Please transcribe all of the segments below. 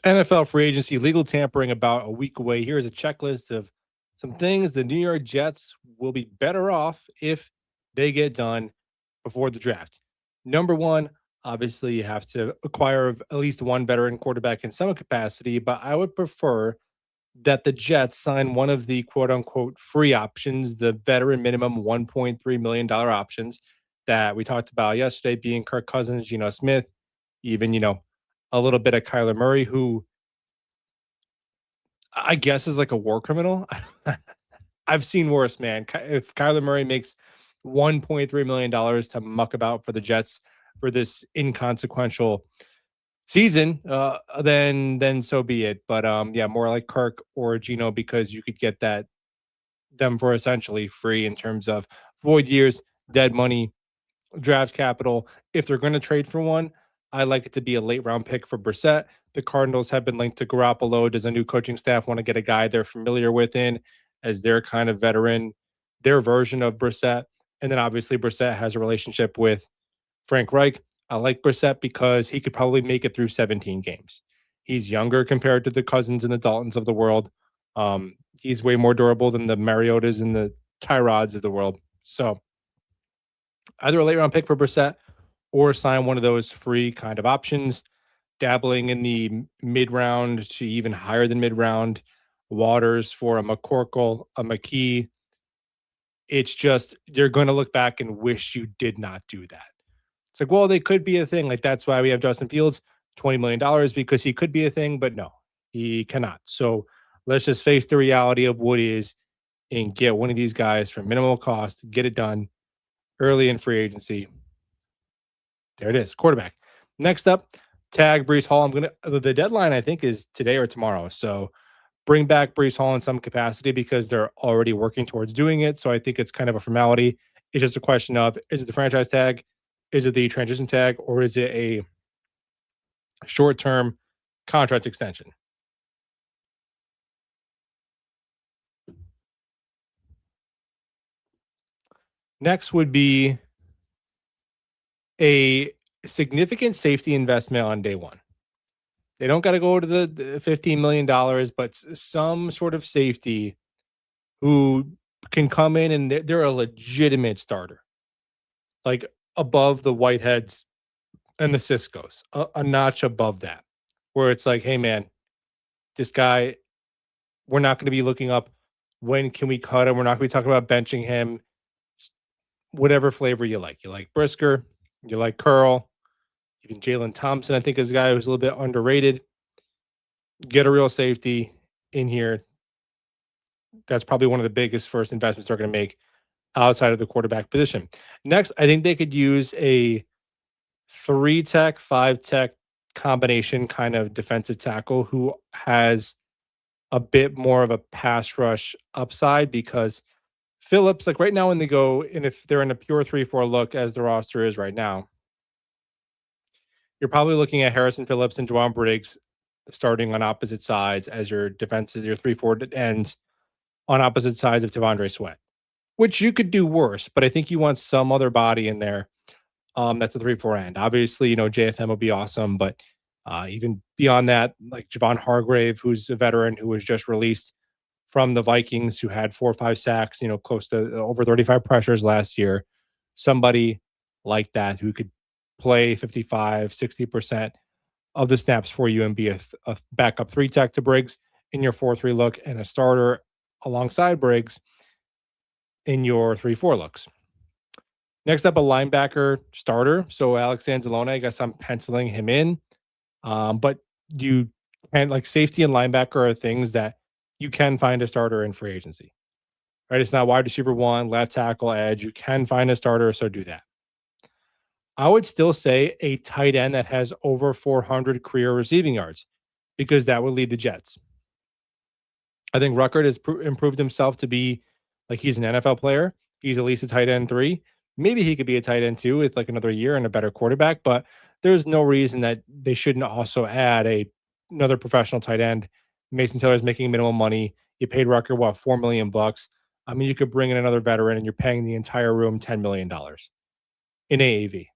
NFL free agency legal tampering about a week away. Here's a checklist of some things the New York Jets will be better off if they get done before the draft. Number one, obviously, you have to acquire at least one veteran quarterback in some capacity, but I would prefer that the Jets sign one of the quote unquote free options, the veteran minimum $1.3 million options that we talked about yesterday, being Kirk Cousins, Smith, even, a little bit of Kyler Murray, who I guess is like a war criminal. I've seen worse, man. If Kyler Murray makes $1.3 million to muck about for the Jets for this inconsequential season, then so be it. But yeah, more like Kirk or Gino, because you could get them for essentially free in terms of void years, dead money, draft capital. If they're going to trade for one, I like it to be a late round pick for Brissett. The Cardinals have been linked to Garoppolo. Does a new coaching staff want to get a guy they're familiar with in as their kind of veteran, their version of Brissett? And then obviously Brissett has a relationship with Frank Reich. I like Brissett because he could probably make it through 17 games. He's younger compared to the Cousins and the Daltons of the world. He's way more durable than the Mariotas and the Tyrods of the world. So either a late round pick for Brissett or sign one of those free kind of options, dabbling in the mid round to even higher than mid round waters for a McCorkle, a McKee. It's just, you're going to look back and wish you did not do that. It's like, well, they could be a thing. Like, that's why we have Justin Fields, $20 million, because he could be a thing, but no, he cannot. So let's just face the reality of what is and get one of these guys for minimal cost, get it done early in free agency. There it is, quarterback. Next up, tag Breece Hall. The deadline, I think, is today or tomorrow. So bring back Breece Hall in some capacity because they're already working towards doing it. So I think it's kind of a formality. It's just a question of, is it the franchise tag? Is it the transition tag? Or is it a short-term contract extension? Next would be a significant safety investment on day one. They don't got to go to the $15 million, but some sort of safety who can come in and they're a legitimate starter, like above the Whiteheads and the Ciscos, a notch above that, where it's like, hey, man, this guy, we're not going to be looking up when can we cut him. We're not going to be talking about benching him. Whatever flavor you like. You like Brisker, you like Curl, even Jalen Thompson, I think, is a guy who's a little bit underrated. Get a real safety in here. That's probably one of the biggest first investments they're going to make outside of the quarterback position. Next, I think they could use a 3-tech, 5-tech combination kind of defensive tackle who has a bit more of a pass rush upside, because Phillips, like right now when they go, and if they're in a pure 3-4 look as the roster is right now, you're probably looking at Harrison Phillips and Juwan Briggs starting on opposite sides as your defenses, your 3-4 ends on opposite sides of Tavondre Sweat, which you could do worse, but I think you want some other body in there. That's a 3-4 end. Obviously, JFM would be awesome, but even beyond that, like Javon Hargrave, who's a veteran who was just released from the Vikings, who had 4 or 5 sacks, close to over 35 pressures last year. Somebody like that who could play 55, 60% of the snaps for you and be a backup 3-tech to Briggs in your 4-3 look and a starter alongside Briggs in your 3-4 looks. Next up, a linebacker starter. So Alex Anzalone, I guess I'm penciling him in. But you can, like, safety and linebacker are things that you can find a starter in free agency, right? It's not wide receiver 1, left tackle, edge. You can find a starter, so do that. I would still say a tight end that has over 400 career receiving yards, because that would lead the Jets. I think Ruckert has improved himself to be like he's an NFL player. He's at least a tight end 3. Maybe he could be a tight end 2 with like another year and a better quarterback, but there's no reason that they shouldn't also add another professional tight end. Mason Taylor's making minimal money. You paid Ruckert, what, $4 million? I mean, you could bring in another veteran and you're paying the entire room $10 million in AAV.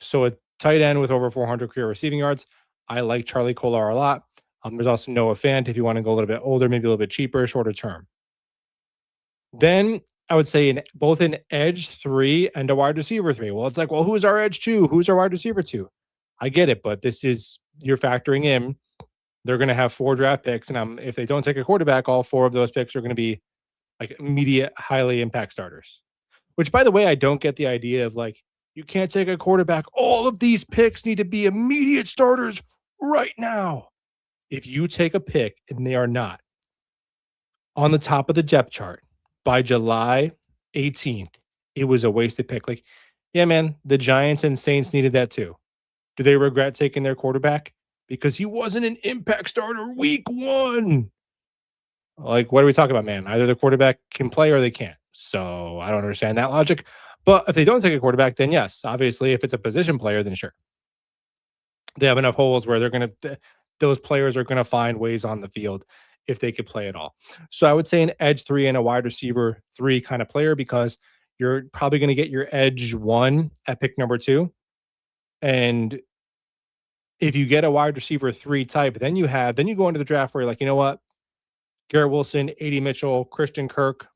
So a tight end with over 400 career receiving yards, I like Charlie Kolar a lot. There's also Noah Fant if you want to go a little bit older, maybe a little bit cheaper, shorter term. Then I would say both an edge 3 and a wide receiver 3. Well, it's like, well, who's our edge 2? Who's our wide receiver 2? I get it, but this is you're factoring in they're going to have 4 draft picks, and if they don't take a quarterback, all 4 of those picks are going to be like immediate, highly impact starters. Which, by the way, I don't get the idea of like you can't take a quarterback. All of these picks need to be immediate starters right now. If you take a pick and they are not on the top of the depth chart by July 18th, it was a wasted pick. Like, yeah, man, the Giants and Saints needed that too. Do they regret taking their quarterback? Because he wasn't an impact starter week 1. Like, what are we talking about, man? Either the quarterback can play or they can't. So I don't understand that logic. But if they don't take a quarterback, then yes, obviously, if it's a position player, then sure. They have enough holes where those players are going to find ways on the field if they could play at all. So I would say an edge 3 and a wide receiver 3 kind of player, because you're probably going to get your edge 1 at pick number 2. And if you get a wide receiver 3 type, then you go into the draft where you're like, you know what? Garrett Wilson, A.D. Mitchell, Christian Kirk.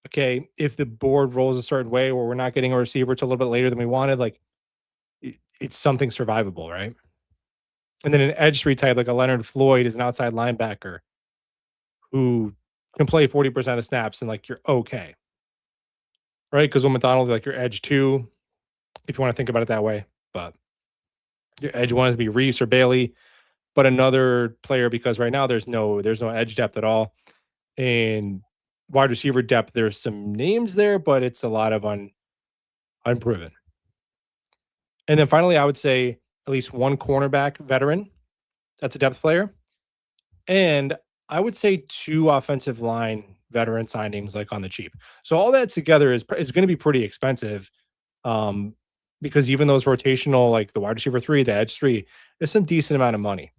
Okay, if the board rolls a certain way where we're not getting a receiver till a little bit later than we wanted, like it's something survivable, right? And then an edge 3 type like a Leonard Floyd is an outside linebacker who can play 40% of snaps and like you're okay. Right? Because when McDonald like your edge 2, if you want to think about it that way. But your edge 1 is to be Reese or Bailey, but another player, because right now there's no edge depth at all. And wide receiver depth, there's some names there, but it's a lot of unproven. And then finally, I would say at least 1 cornerback veteran. That's a depth player. And I would say 2 offensive line veteran signings like on the cheap. So all that together is going to be pretty expensive. Because even those rotational, like the wide receiver 3, the edge 3, it's a decent amount of money.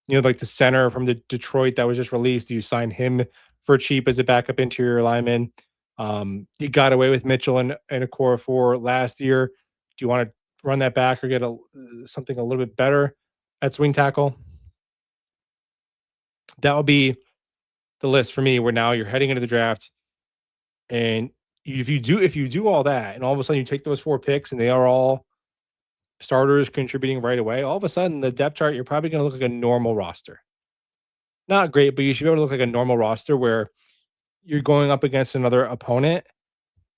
You know, like the center from the Detroit that was just released, you sign him for cheap as a backup interior lineman. You got away with Mitchell and a core 4 last year. Do you want to run that back or get something a little bit better at swing tackle? That would be the list for me, where now you're heading into the draft, and if you do all that, and all of a sudden you take those 4 picks and they are all starters contributing right away, all of a sudden the depth chart, you're probably going to look like a normal roster. Not great, but you should be able to look like a normal roster where you're going up against another opponent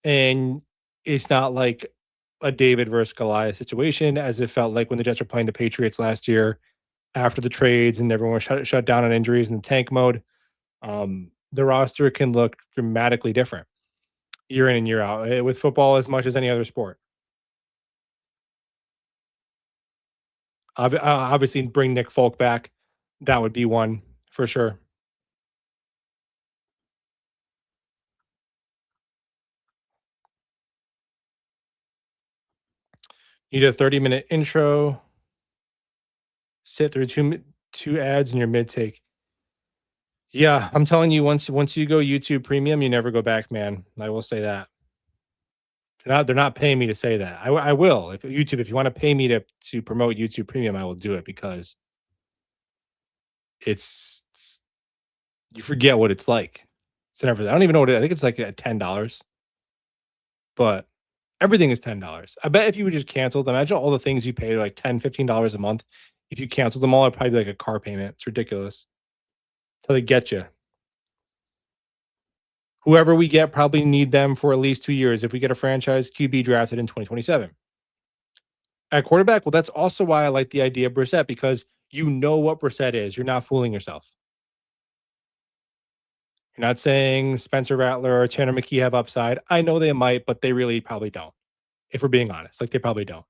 and it's not like a David versus Goliath situation, as it felt like when the Jets were playing the Patriots last year after the trades and everyone was shut down on injuries in the tank mode. The roster can look dramatically different year in and year out with football as much as any other sport. Obviously, bring Nick Folk back. That would be one for sure. You need a 30-minute intro. Sit through two ads in your mid take. Yeah, I'm telling you, once you go YouTube Premium, you never go back, man. I will say that. They're not paying me to say that. I will. If you want to pay me to promote YouTube Premium, I will do it, because it's you forget what it's like. It's never. I don't even know what I think it's like at $10, but everything is $10. I bet if you would just cancel them, imagine all the things you pay like $10, $15 a month. If you cancel them all, it'd probably be like a car payment. It's ridiculous. So they get you. Whoever we get probably need them for at least 2 years if we get a franchise QB drafted in 2027. At quarterback, well, that's also why I like the idea of Brissett, because you know what Brissett is. You're not fooling yourself. You're not saying Spencer Rattler or Tanner McKee have upside. I know they might, but they really probably don't. If we're being honest, like they probably don't.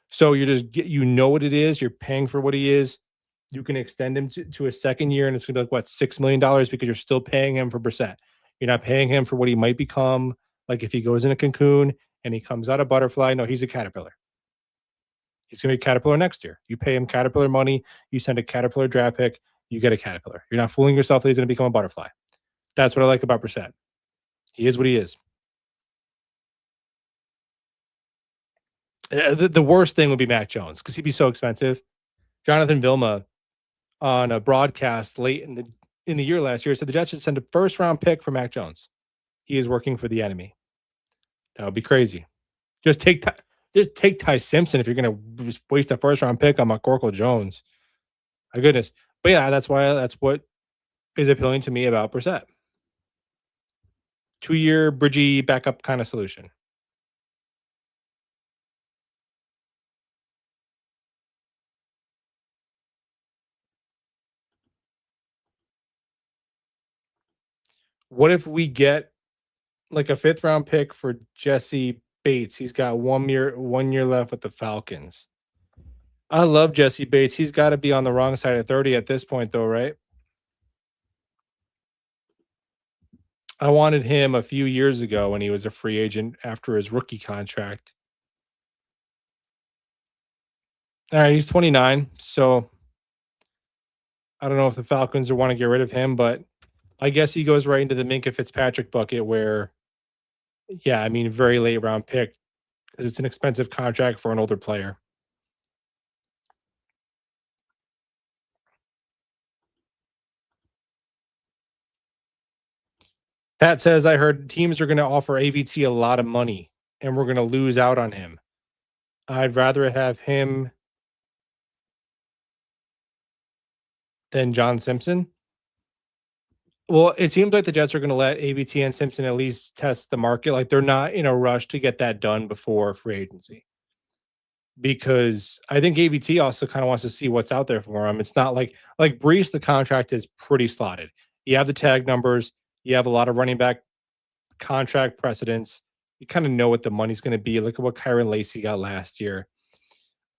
So you're just, you know what it is. You're paying for what he is. You can extend him to a second year, and it's going to be like, what, $6 million, because you're still paying him for Brissett. You're not paying him for what he might become. Like if he goes in a cocoon and he comes out a butterfly, no, he's a caterpillar. He's going to be a caterpillar next year. You pay him caterpillar money. You send a caterpillar draft pick. You get a caterpillar. You're not fooling yourself that he's going to become a butterfly. That's what I like about Brissett. He is what he is. The worst thing would be Mac Jones, because he'd be so expensive. Jonathan Vilma on a broadcast late in the year last year said the Jets should send a first round pick for Mac Jones. He is working for the enemy. That would be crazy. Just take Ty Simpson if you're going to just waste a first round pick on McCorkle Jones. My goodness. But yeah, that's what is appealing to me about Brissett. 2-year bridgy backup kind of solution. What if we get like a 5th round pick for Jesse Bates? He's got 1 year left with the Falcons. I love Jesse Bates. He's got to be on the wrong side of 30 at this point, though, right? I wanted him a few years ago when he was a free agent after his rookie contract. All right, he's 29, so I don't know if the Falcons want to get rid of him, but I guess he goes right into the Minkah Fitzpatrick bucket where, yeah, I mean, very late round pick because it's an expensive contract for an older player. Pat says, I heard teams are going to offer AVT a lot of money and we're going to lose out on him. I'd rather have him than John Simpson. Well, it seems like the Jets are going to let AVT and Simpson at least test the market. Like they're not in a rush to get that done before free agency. Because I think AVT also kind of wants to see what's out there for him. It's not like Breece, the contract is pretty slotted. You have the tag numbers, you have a lot of running back contract precedents. You kind of know what the money's going to be. Look at what Kyron Lacey got last year.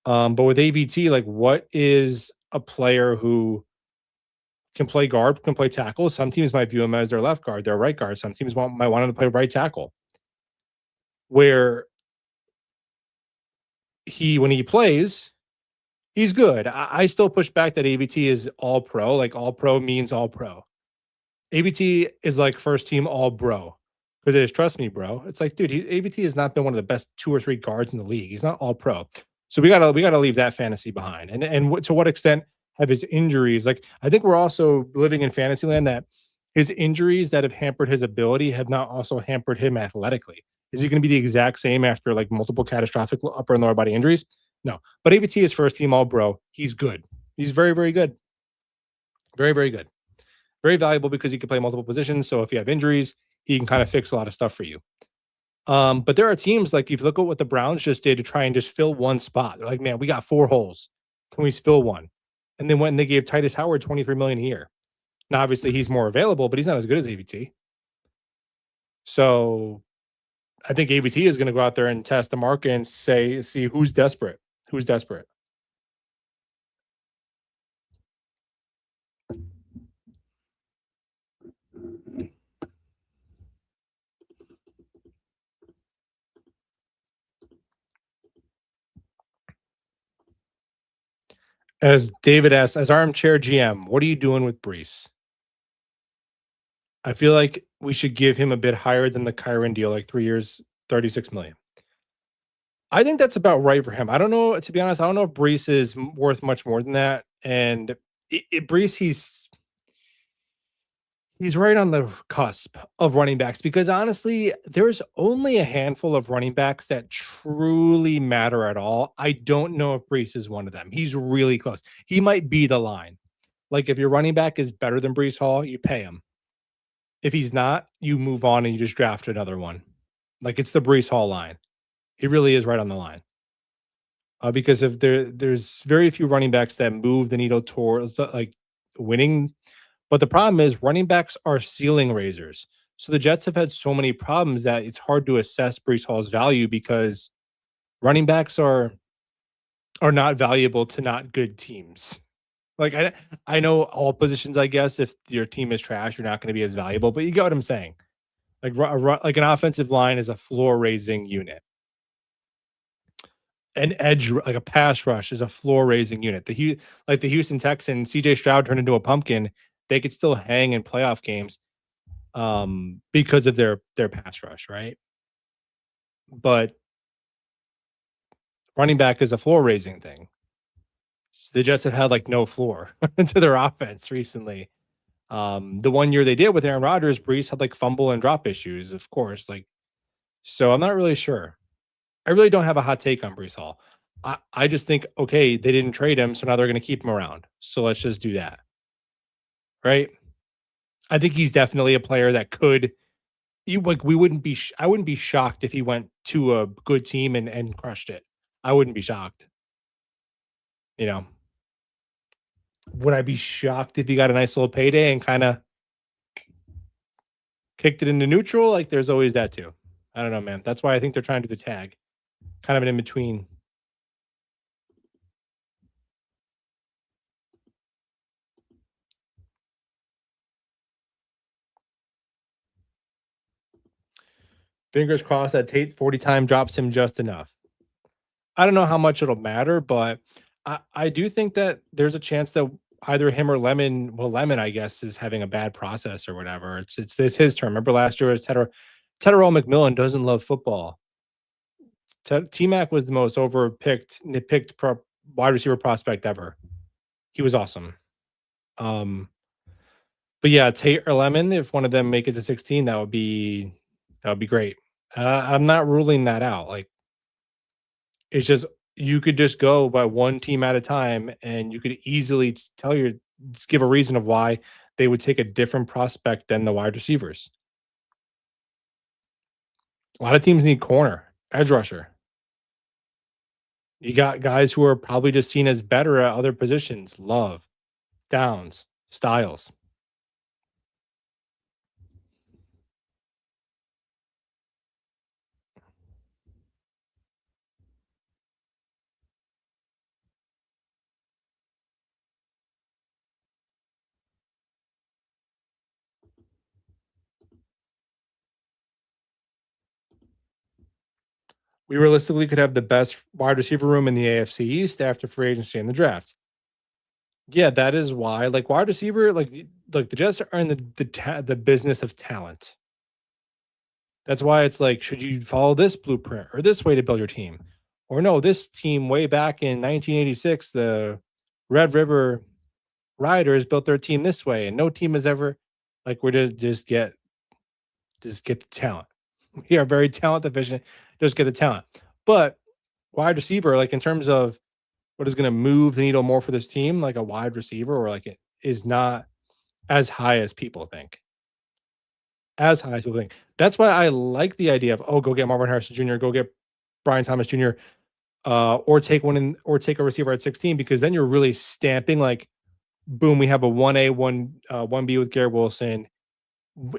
But with AVT, like what is a player who can play guard, can play tackle? Some teams might view him as their left guard, their right guard. Some teams might want him to play right tackle. Where when he plays, he's good. I still push back that AVT is all pro. Like all pro means all pro. AVT is like first team all bro. Because it is, trust me, bro. It's like, dude, AVT has not been one of the best 2 or 3 guards in the league. He's not all pro. So we gotta leave that fantasy behind. And to what extent have his injuries? Like I think we're also living in fantasy land that his injuries that have hampered his ability have not also hampered him athletically. Is he going to be the exact same after like multiple catastrophic upper and lower body injuries? No. But AVT is first team all bro. He's good. He's very, very good. Very, very good. Very valuable because he can play multiple positions. So if you have injuries, he can kind of fix a lot of stuff for you. But there are teams like if you look at what the Browns just did to try and just fill one spot. They're like, man, we got 4 holes. Can we fill one? And then when they gave Titus Howard $23 million a year. Now, obviously, he's more available, but he's not as good as AVT. So I think AVT is going to go out there and test the market and see who's desperate. Who's desperate. As David asks, as armchair GM, what are you doing with Breece? I feel like we should give him a bit higher than the Kyron deal, like 3 years, 36 million. I think that's about right for him. I don't know, to be honest, I don't know if Breece is worth much more than that. And Breece, he's right on the cusp of running backs because honestly, there's only a handful of running backs that truly matter at all. I don't know if Breece is one of them. He's really close. He might be the line. Like if your running back is better than Breece Hall, you pay him. If he's not, you move on and you just draft another one. Like it's the Breece Hall line. He really is right on the line. Because if there's very few running backs that move the needle towards like winning. But the problem is running backs are ceiling raisers. So the Jets have had so many problems that it's hard to assess Breece Hall's value because running backs are not valuable to not good teams. Like I know all positions, I guess, if your team is trash, you're not going to be as valuable, but you get what I'm saying. Like an offensive line is a floor raising unit. An edge, like a pass rush, is a floor raising unit. The Houston Texans, CJ Stroud turned into a pumpkin. They could still hang in playoff games because of their pass rush, right? But running back is a floor raising thing. The Jets have had like no floor to their offense recently. The one year they did with Aaron Rodgers, Breece had like fumble and drop issues, of course. Like, so I'm not really sure. I really don't have a hot take on Breece Hall. I just think, okay, they didn't trade him, so now they're going to keep him around. So let's just do that. Right. I think he's definitely a player that could, you like, we wouldn't be, I wouldn't be shocked if he went to a good team and crushed it. I wouldn't be shocked. You know, would I be shocked if he got a nice little payday and kind of kicked it into neutral? Like, there's always that too. I don't know, man. That's why I think they're trying to do the tag, kind of an in between. Fingers crossed that Tate 40 time drops him just enough. I don't know how much it'll matter, but I do think that there's a chance that either him or Lemon, well, Lemon, I guess, is having a bad process or whatever. It's his turn. Remember last year was Tedderall McMillan doesn't love football. T Mac was the most nitpicked wide receiver prospect ever. He was awesome. But yeah, Tate or Lemon, if one of them make it to 16, that would be great. I'm not ruling that out. Like, it's just you could just go by one team at a time, and you could easily give a reason of why they would take a different prospect than the wide receivers. A lot of teams need corner, edge rusher. You got guys who are probably just seen as better at other positions. Love, Downs, Styles. We realistically could have the best wide receiver room in the AFC East after free agency and the draft. Yeah, that is why, like, wide receiver, like the Jets are in the business of talent. That's why it's like, should you follow this blueprint or this way to build your team? Or no, this team way back in 1986, the Red River Riders built their team this way, and no team has ever, like, we're just get the talent. We are very talent efficient. Just get the talent. But wide receiver, like in terms of what is going to move the needle more for this team, like a wide receiver, or like it is not as high as people think. As high as people think. That's why I like the idea of, oh, go get Marvin Harrison Jr., go get Brian Thomas Jr., or take a receiver at 16, because then you're really stamping like, boom, we have a 1A, 1B with Garrett Wilson,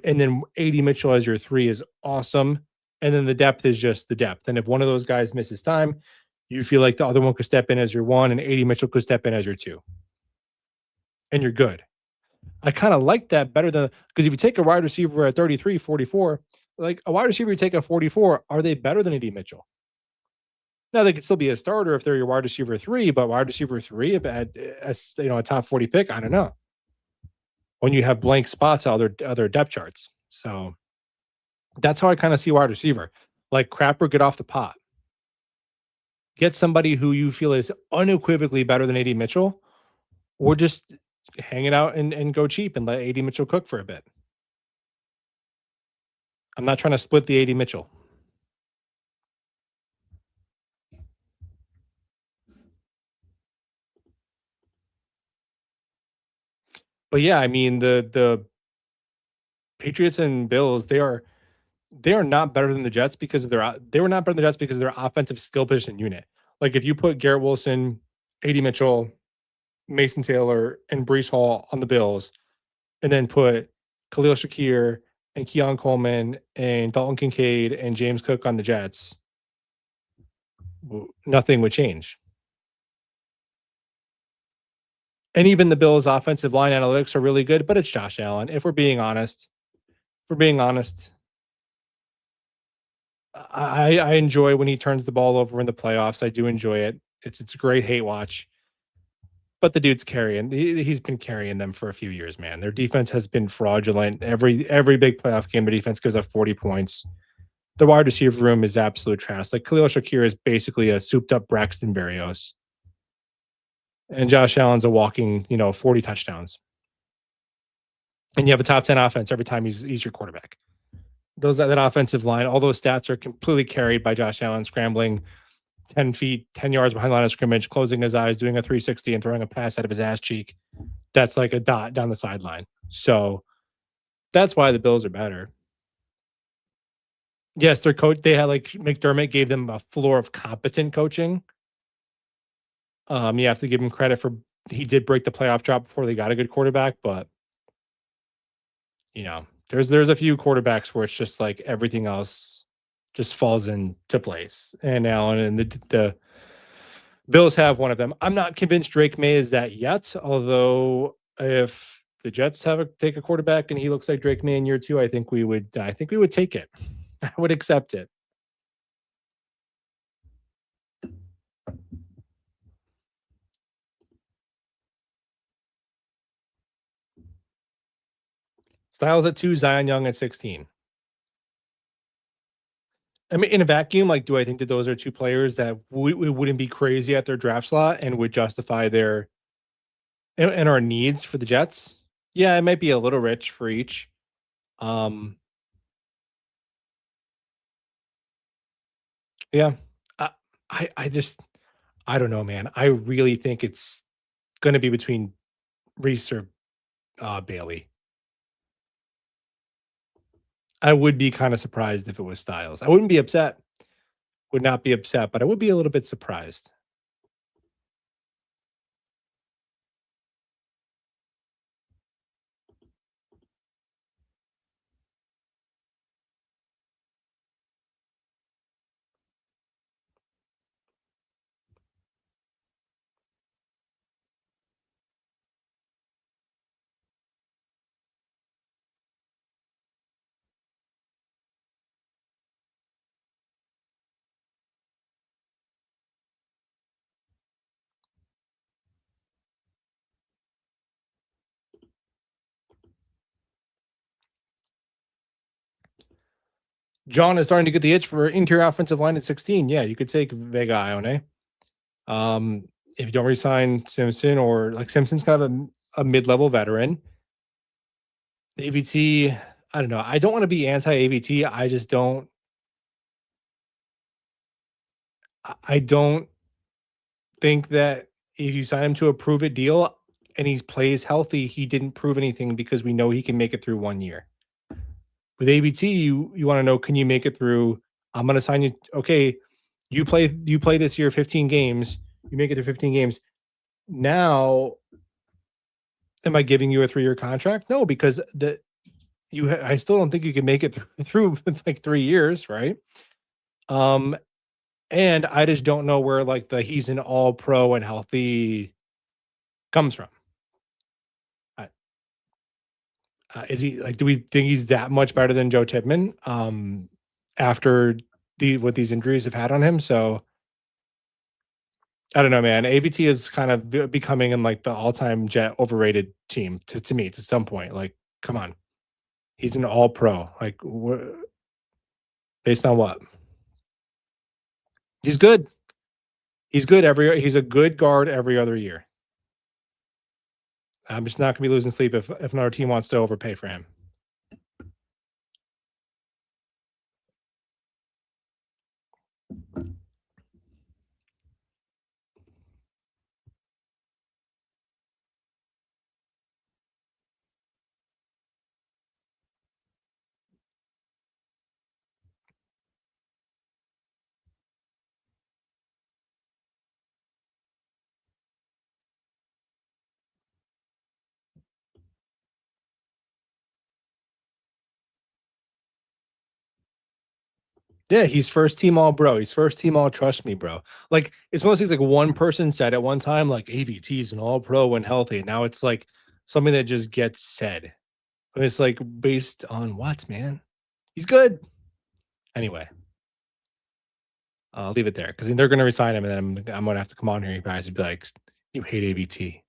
and then AD Mitchell as your 3 is awesome. And then the depth is just the depth. And if one of those guys misses time, you feel like the other one could step in as your 1 and AD Mitchell could step in as your 2. And you're good. I kind of like that better than, because if you take a wide receiver at 33, 44, like a wide receiver you take at 44, are they better than AD Mitchell? Now they could still be a starter if they're your wide receiver 3, but wide receiver 3 at a top 40 pick, I don't know. When you have blank spots on other depth charts. So that's how I kind of see wide receiver. Like, Crapper, get off the pot. Get somebody who you feel is unequivocally better than AD Mitchell, or just hang it out and go cheap and let AD Mitchell cook for a bit. I'm not trying to split the AD Mitchell. But yeah, I mean, the Patriots and Bills, they are not better than the Jets because of they were not better than the Jets because of their offensive skill position unit. Like, if you put Garrett Wilson, AD Mitchell, Mason Taylor, and Breece Hall on the Bills, and then put Khalil Shakir and Keon Coleman and Dalton Kincaid and James Cook on the Jets, nothing would change. And even the Bills' offensive line analytics are really good, but it's Josh Allen. If we're being honest, I enjoy when he turns the ball over in the playoffs. I do enjoy it. It's a great hate watch. But the dude's carrying. He's been carrying them for a few years, man. Their defense has been fraudulent. Every big playoff game, the defense goes up 40 points. The wide receiver room is absolute trash. Like, Khalil Shakir is basically a souped up Braxton Berrios. And Josh Allen's a walking, 40 touchdowns. And you have a top 10 offense every time he's your quarterback. That offensive line, all those stats are completely carried by Josh Allen scrambling 10 feet, 10 yards behind the line of scrimmage, closing his eyes, doing a 360 and throwing a pass out of his ass cheek. That's like a dot down the sideline. So that's why the Bills are better. Yes, their coach, they had like McDermott gave them a floor of competent coaching. You have to give him credit for he did break the playoff drought before they got a good quarterback, but there's a few quarterbacks where it's just like everything else just falls into place. And Allen and the Bills have one of them. I'm not convinced Drake May is that yet, although if the Jets take a quarterback and he looks like Drake May in year 2, I think we would take it. I would accept it. Styles at 2, Zion Young at 16. I mean, in a vacuum, like, do I think that those are two players that wouldn't be crazy at their draft slot and would justify their and our needs for the Jets? Yeah, it might be a little rich for each. Yeah, I just I don't know, man. I really think it's going to be between Reese or Bailey. I would be kind of surprised if it was Styles. I wouldn't be upset. Would not be upset, but I would be a little bit surprised. John is starting to get the itch for interior offensive line at 16. Yeah, you could take Vega Ione. If you don't resign Simpson, or like Simpson's kind of a mid-level veteran. AVT, I don't know. I don't want to be anti-AVT. I just don't. I don't think that if you sign him to a prove it deal and he plays healthy, he didn't prove anything because we know he can make it through 1 year. With AVT, you want to know, can you make it through? I'm going to sign you. Okay, you play this year 15 games. You make it to 15 games. Now, am I giving you a 3-year contract? No, because I still don't think you can make it through like 3 years, right? And I just don't know where like he's an all pro and healthy comes from. Is he like? Do we think he's that much better than Joe Tippmann? After what these injuries have had on him, so I don't know, man. AVT is kind of becoming in like the all-time Jet overrated team to me to some point. Like, come on, he's an all pro. Like, based on what? He's good. He's good he's a good guard every other year. I'm just not gonna be losing sleep if another team wants to overpay for him. Yeah, he's first team all bro. He's first team all trust me, bro. Like, it's one of those things like one person said at one time, like AVT is an all pro when healthy. Now it's like something that just gets said. And it's like based on what, man? He's good. Anyway, I'll leave it there because they're going to resign him, and then I'm going to have to come on here, you guys, and be like, you hate AVT.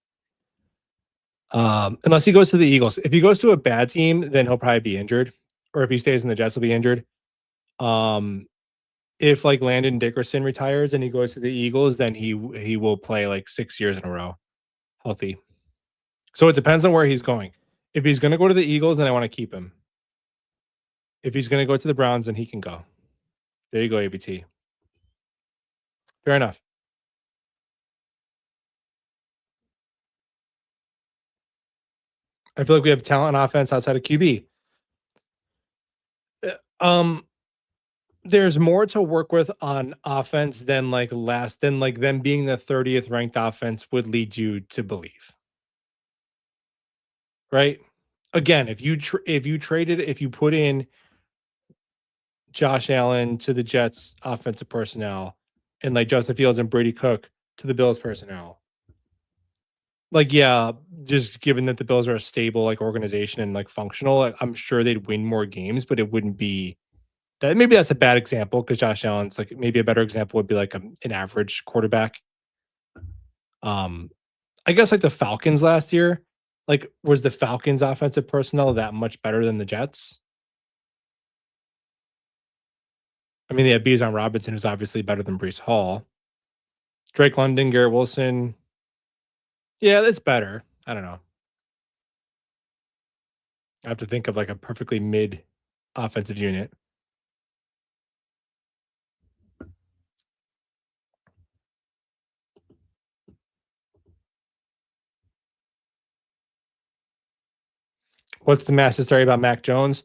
Unless he goes to the Eagles. If he goes to a bad team, then he'll probably be injured. Or if he stays in the Jets, he'll be injured. If like Landon Dickerson retires and he goes to the Eagles, then he will play like 6 years in a row. healthy. So it depends on where he's going. If he's going to go to the Eagles, then I want to keep him. If he's going to go to the Browns, then he can go. There you go, ABT. Fair enough. I feel like we have talent on offense outside of QB. There's more to work with on offense than them being the 30th ranked offense would lead you to believe. Right? Again, if you put in Josh Allen to the Jets offensive personnel and like Justin Fields and Brady Cook to the Bills personnel, like, yeah, just given that the Bills are a stable like organization and like functional, I'm sure they'd win more games, but it wouldn't be that. Maybe that's a bad example because Josh Allen's like, maybe a better example would be like an average quarterback. I guess like the Falcons last year, like was the Falcons offensive personnel that much better than the Jets? I mean, they have Bijan Robinson, who's obviously better than Breece Hall. Drake London, Garrett Wilson. Yeah, that's better. I don't know. I have to think of like a perfectly mid offensive unit. What's the massive story about Mac Jones?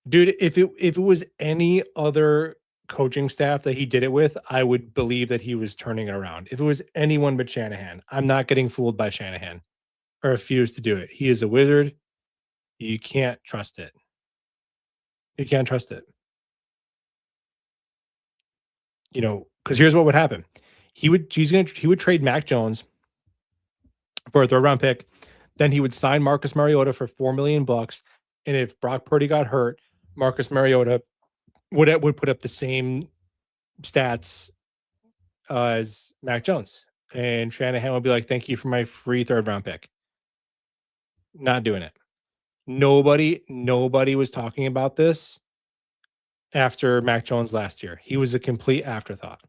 Dude, if it was any other coaching staff that he did it with, I would believe that he was turning it around. If it was anyone but Shanahan, I'm not getting fooled by Shanahan. I refuse to do it. He is a wizard. You can't trust it. You can't trust it. You know, because here's what would happen. He would trade Mac Jones for a third round pick. Then he would sign Marcus Mariota for $4 million bucks. And if Brock Purdy got hurt, Marcus Mariota would put up the same stats as Mac Jones. And Shanahan would be like, thank you for my free third round pick. Not doing it. Nobody was talking about this after Mac Jones last year. He was a complete afterthought.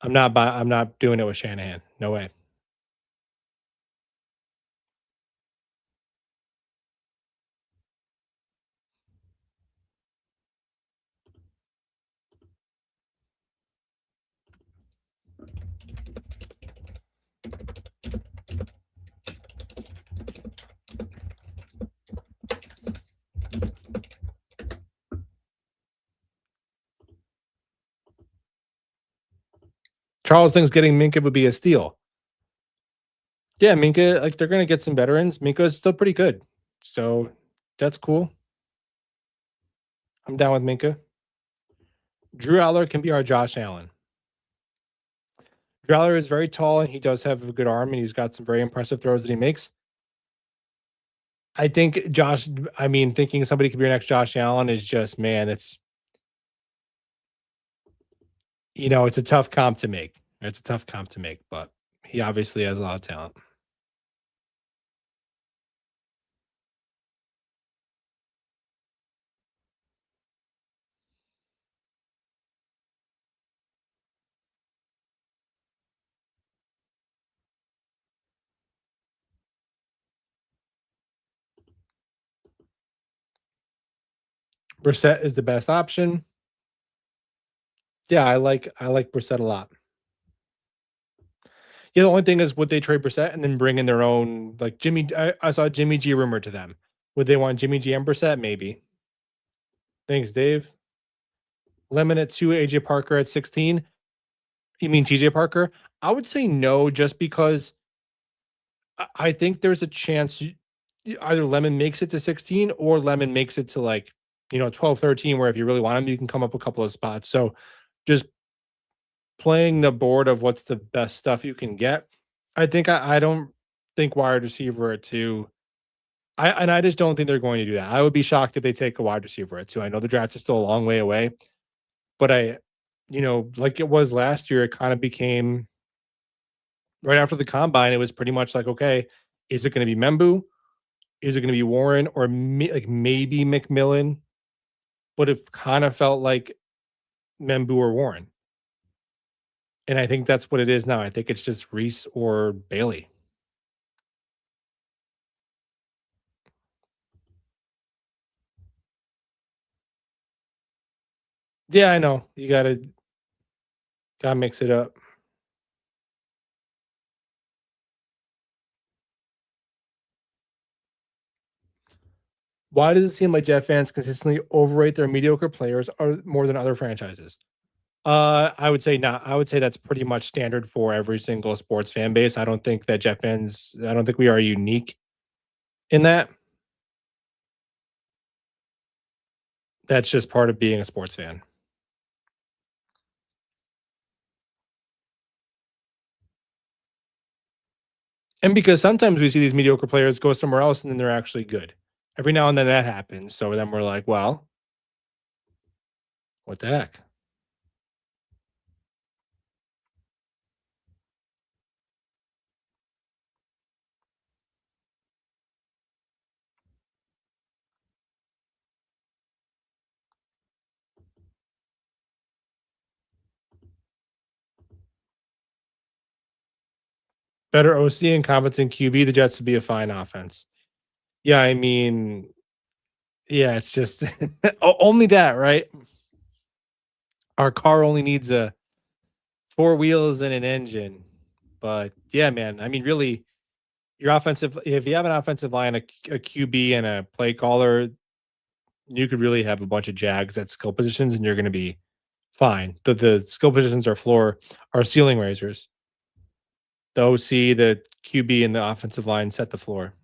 I'm not doing it with Shanahan. No way. Charles thinks getting Minkah would be a steal. Yeah, Minkah, like they're gonna get some veterans. Minkah is still pretty good. So that's cool. I'm down with Minkah. Drew Aller can be our Josh Allen. Drew Aller is very tall and he does have a good arm and he's got some very impressive throws that he makes. I think thinking somebody could be your next Josh Allen is just, man, it's it's a tough comp to make. It's a tough comp to make, but he obviously has a lot of talent. Brissett is the best option. Yeah, I like Brissett a lot. Yeah, the only thing is, would they trade Brissett and then bring in their own like Jimmy? I saw Jimmy G rumor to them. Would they want Jimmy G and Brissett? Maybe. Thanks, Dave. Lemon at 2, AJ Parker at 16. You mean TJ Parker? I would say no, just because I think there's a chance either Lemon makes it to 16 or Lemon makes it to like 12, 13, where if you really want him, you can come up a couple of spots. So just playing the board of what's the best stuff you can get. I don't think wide receiver at 2. I just don't think they're going to do that. I would be shocked if they take a wide receiver at 2. I know the draft is still a long way away, but like it was last year, it kind of became right after the combine. It was pretty much like, okay, is it going to be Membu? Is it going to be Warren or maybe McMillan? But it kind of felt like Membu or Warren. And I think that's what it is now. I think it's just Reese or Bailey. Yeah, I know. You gotta mix it up. Why does it seem like Jet fans consistently overrate their mediocre players or more than other franchises? I would say not. I would say that's pretty much standard for every single sports fan base. I don't think that Jet fans. I don't think we are unique in that. That's just part of being a sports fan. And because sometimes we see these mediocre players go somewhere else and then they're actually good. Every now and then that happens. So then we're like, well, what the heck? Better OC and competent QB, the Jets would be a fine offense. Yeah, I mean, yeah, it's just only that, right? Our car only needs a four wheels and an engine. But yeah, man, I mean, really, your offensive, if you have an offensive line, a QB, and a play caller, you could really have a bunch of Jags at skill positions, and you're going to be fine. The skill positions are ceiling raisers. The OC, the QB, and the offensive line set the floor.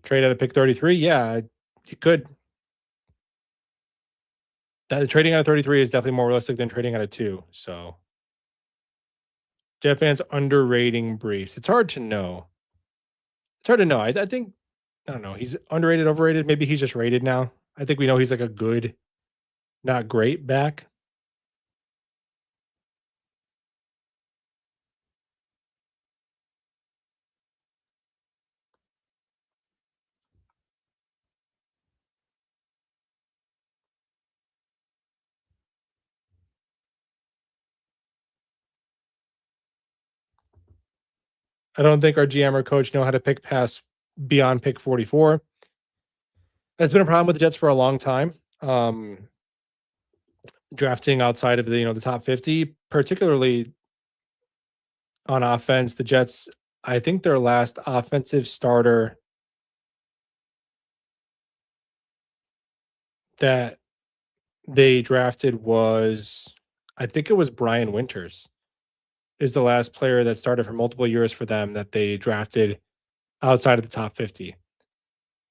Trade out of pick 33, yeah, you could. That trading out of 33 is definitely more realistic than trading out of 2. So, Jet fans underrating Breece. It's hard to know. It's hard to know. I think I don't know. He's underrated, overrated. Maybe he's just rated now. I think we know he's like a good, not great back. I don't think our GM or coach know how to pick pass beyond pick 44. That's been a problem with the Jets for a long time. Drafting outside of the top 50, particularly on offense. The Jets, I think their last offensive starter that they drafted was, I think it was Brian Winters, is the last player that started for multiple years for them that they drafted outside of the top 50.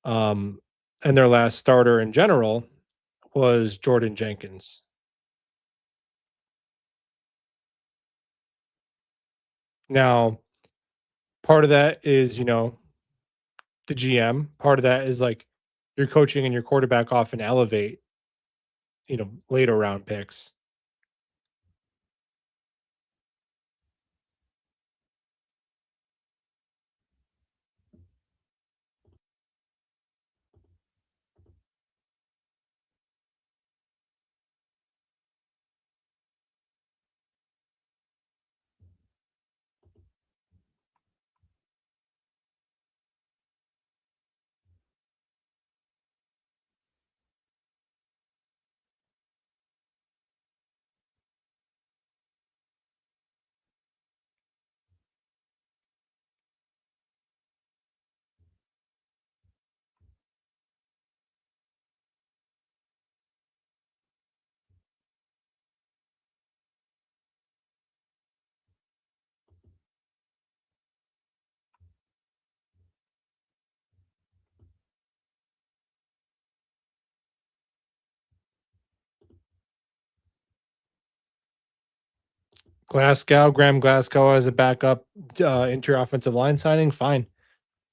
Um, and their last starter in general was Jordan Jenkins. Now, part of that is, the GM. Part of that is like your coaching and your quarterback often elevate, later round picks. Graham Glasgow as a backup interior offensive line signing, fine.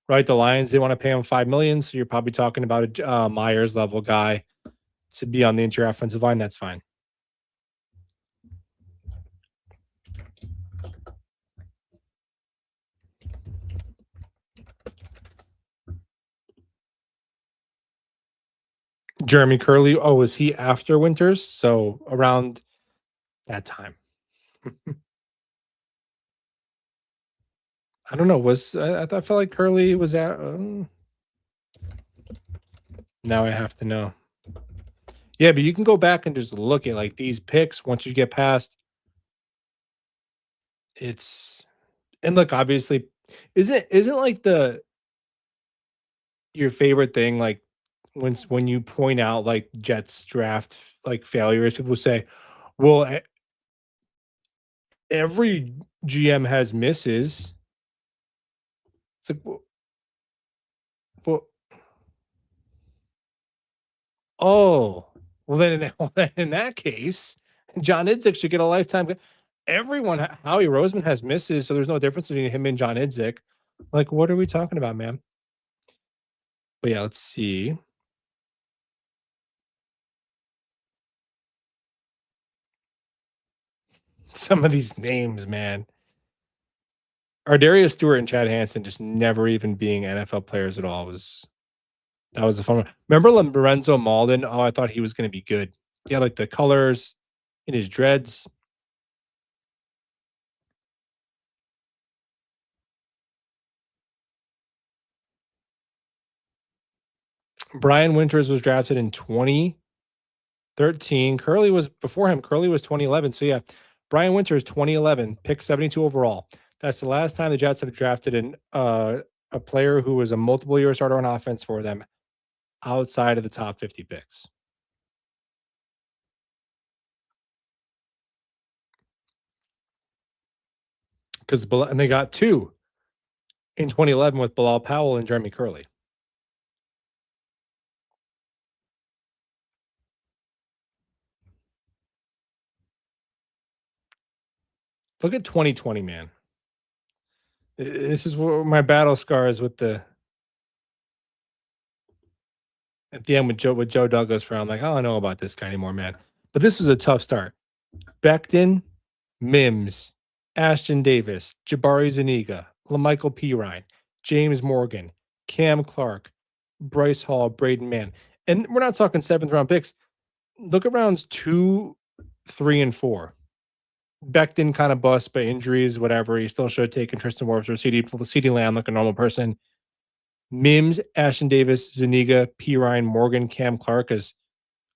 Right, the Lions, they want to pay him 5 million, so you're probably talking about a Myers level guy to be on the interior offensive line. That's fine. Jeremy Curley, oh, was he after Winters? So around that time. I don't know. I felt like Curley was at. Now I have to know. Yeah, but you can go back and just look at like these picks once you get past it's and look, obviously, isn't like the your favorite thing like when you point out like Jets draft like failures, people say, well, every GM has misses. It's like, well, oh, well then well, then in that case, John Idzik should get a lifetime. Everyone, Howie Roseman has misses, so there's no difference between him and John Idzik. Like, what are we talking about, man? But yeah, let's see. Some of these names, man. Ardarius Stewart and Chad Hansen just never even being NFL players at all was that was a fun one. Remember Lorenzo Malden? Oh, I thought he was going to be good. Yeah, like the colors in his dreads. Brian Winters was drafted in 2013. Curley was before him. Curley was 2011. So yeah, Brian Winters 2011, pick 72 overall. That's the last time the Jets have drafted a player who was a multiple year starter on offense for them outside of the top 50 picks. Because and they got two in 2011 with Bilal Powell and Jeremy Curley. Look at 2020, man. This is where my battle scars with the at the end with Joe Douglas from. I'm like, I don't know about this guy anymore, man. But this was a tough start. Becton, Mims, Ashton Davis, Jabari Zuniga, LaMichael Pirine, James Morgan, Cam Clark, Breece Hall, Braden Mann. And we're not talking seventh round picks. Look at rounds 2, 3, and 4. Becton kind of bust by injuries, whatever. He still should have taken Tristan Wirfs or CD Lamb like a normal person. Mims, Ashton Davis, Zuniga, Pirine, Morgan, Cam Clark as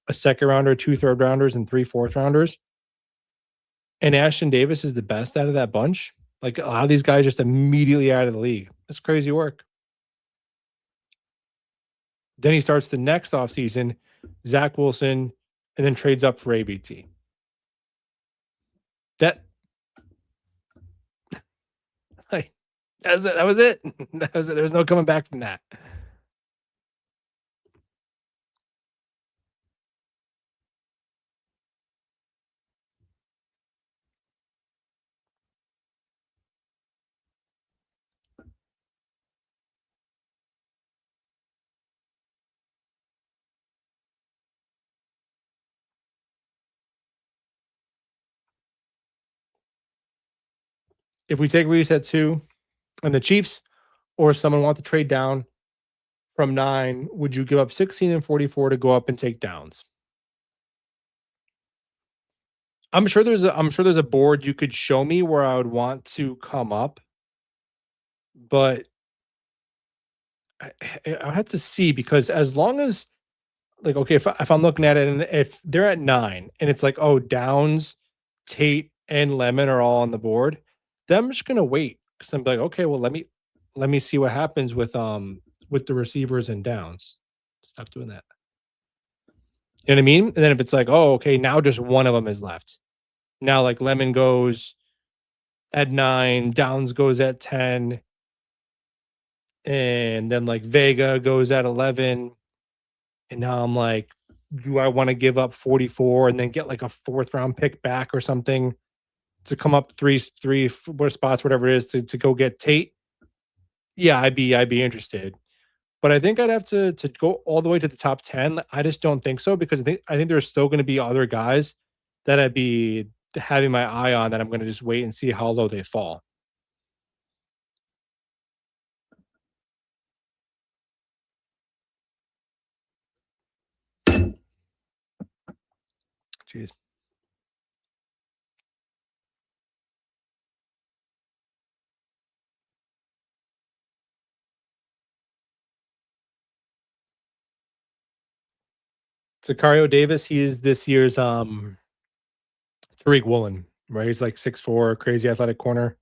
a second rounder, 2 third rounders, and 3 fourth rounders. And Ashton Davis is the best out of that bunch. Like a lot of these guys just immediately out of the league. That's crazy work. Then he starts the next offseason, Zach Wilson, and then trades up for AVT. That like that was it. That was it. That was it. There's no coming back from that. If we take Reese at 2 and the Chiefs or someone want to trade down from 9, would you give up 16 and 44 to go up and take Downs? I'm sure there's a board you could show me where I would want to come up, but I have to see because as long as like okay, if I'm looking at it and if they're at 9 and it's like oh Downs, Tate, and Lemon are all on the board, then I'm just gonna wait because I'm like okay, well let me see what happens with the receivers and Downs. Stop doing that. You know what I mean? And then if it's like oh okay, now just one of them is left. Now like Lemon goes at 9, Downs goes at 10, and then like Vega goes at 11. And now I'm like, do I want to give up 44 and then get like a fourth round pick back or something to come up three four spots, whatever it is, to go get Tate? Yeah, I'd be interested. But I think I'd have to go all the way to the top 10. I just don't think so because I think there's still going to be other guys that I'd be having my eye on that I'm going to just wait and see how low they fall. Jeez. Sicario Davis, he is this year's Tariq Woolen, right? He's like 6'4", crazy athletic corner.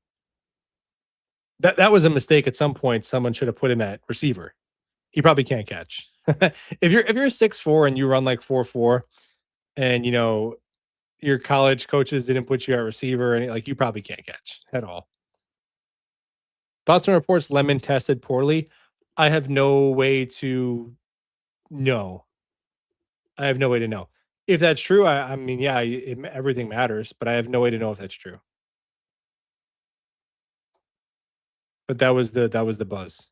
That was a mistake at some point. Someone should have put him at receiver. He probably can't catch. If you're 6'4" and you run like 4'4", and your college coaches didn't put you at receiver, and like you probably can't catch at all. Thoughts and reports: Lemon tested poorly. I have no way to know. I have no way to know if that's true. I mean, yeah, everything matters, but I have no way to know if that's true. But that was the buzz.